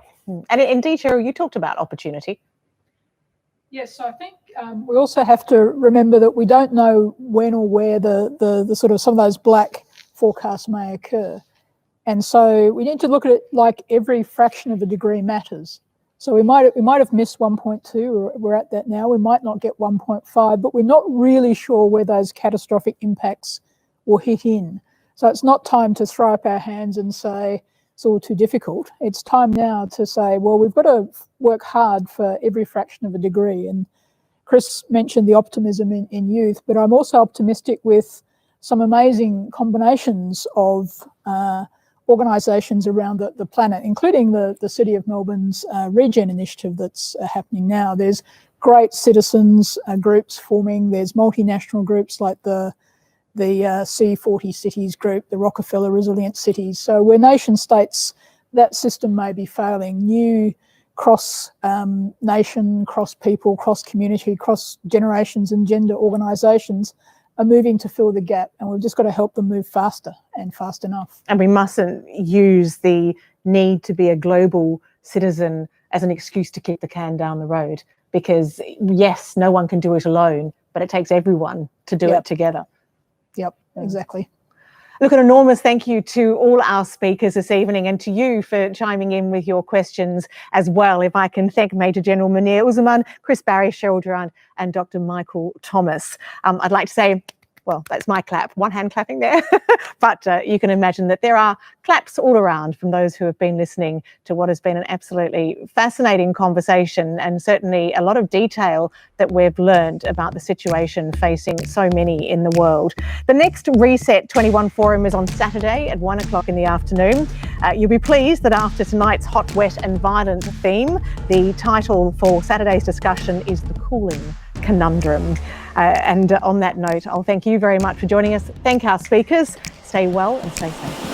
And indeed, Cheryl, you talked about opportunity. Yes, so I think we also have to remember that we don't know when or where the sort of some of those black forecasts may occur. And so we need to look at it like every fraction of a degree matters. So we might have missed 1.2, or we're at that now. We might not get 1.5, but we're not really sure where those catastrophic impacts will hit in. So it's not time to throw up our hands and say it's all too difficult. It's time now to say, well, we've got to work hard for every fraction of a degree. And Chris mentioned the optimism in youth, but I'm also optimistic with some amazing combinations of organisations around the planet, including the City of Melbourne's Regen initiative that's happening now. There's great citizens groups forming. There's multinational groups like the C40 Cities group, the Rockefeller Resilient Cities. So where nation states, that system may be failing, new cross-nation, cross-people, cross-community, cross-generations and gender organisations are moving to fill the gap, and we've just got to help them move faster and fast enough. And we mustn't use the need to be a global citizen as an excuse to kick the can down the road, because yes, no one can do it alone, but it takes everyone to do it together. Yep, exactly. Look, an enormous thank you to all our speakers this evening and to you for chiming in with your questions as well. If I can thank Major General Munir Uzaman, Chris Barry, Cheryl Durant and Dr. Michael Thomas. I'd like to say, well, that's my clap, one hand clapping there, but you can imagine that there are claps all around from those who have been listening to what has been an absolutely fascinating conversation and certainly a lot of detail that we've learned about the situation facing so many in the world. The next RESET.21 forum is on Saturday at 1 o'clock in the afternoon. You'll be pleased that after tonight's hot, wet and violent theme, the title for Saturday's discussion is The Cooling Conundrum. And on that note, I'll thank you very much for joining us. Thank our speakers. Stay well and stay safe.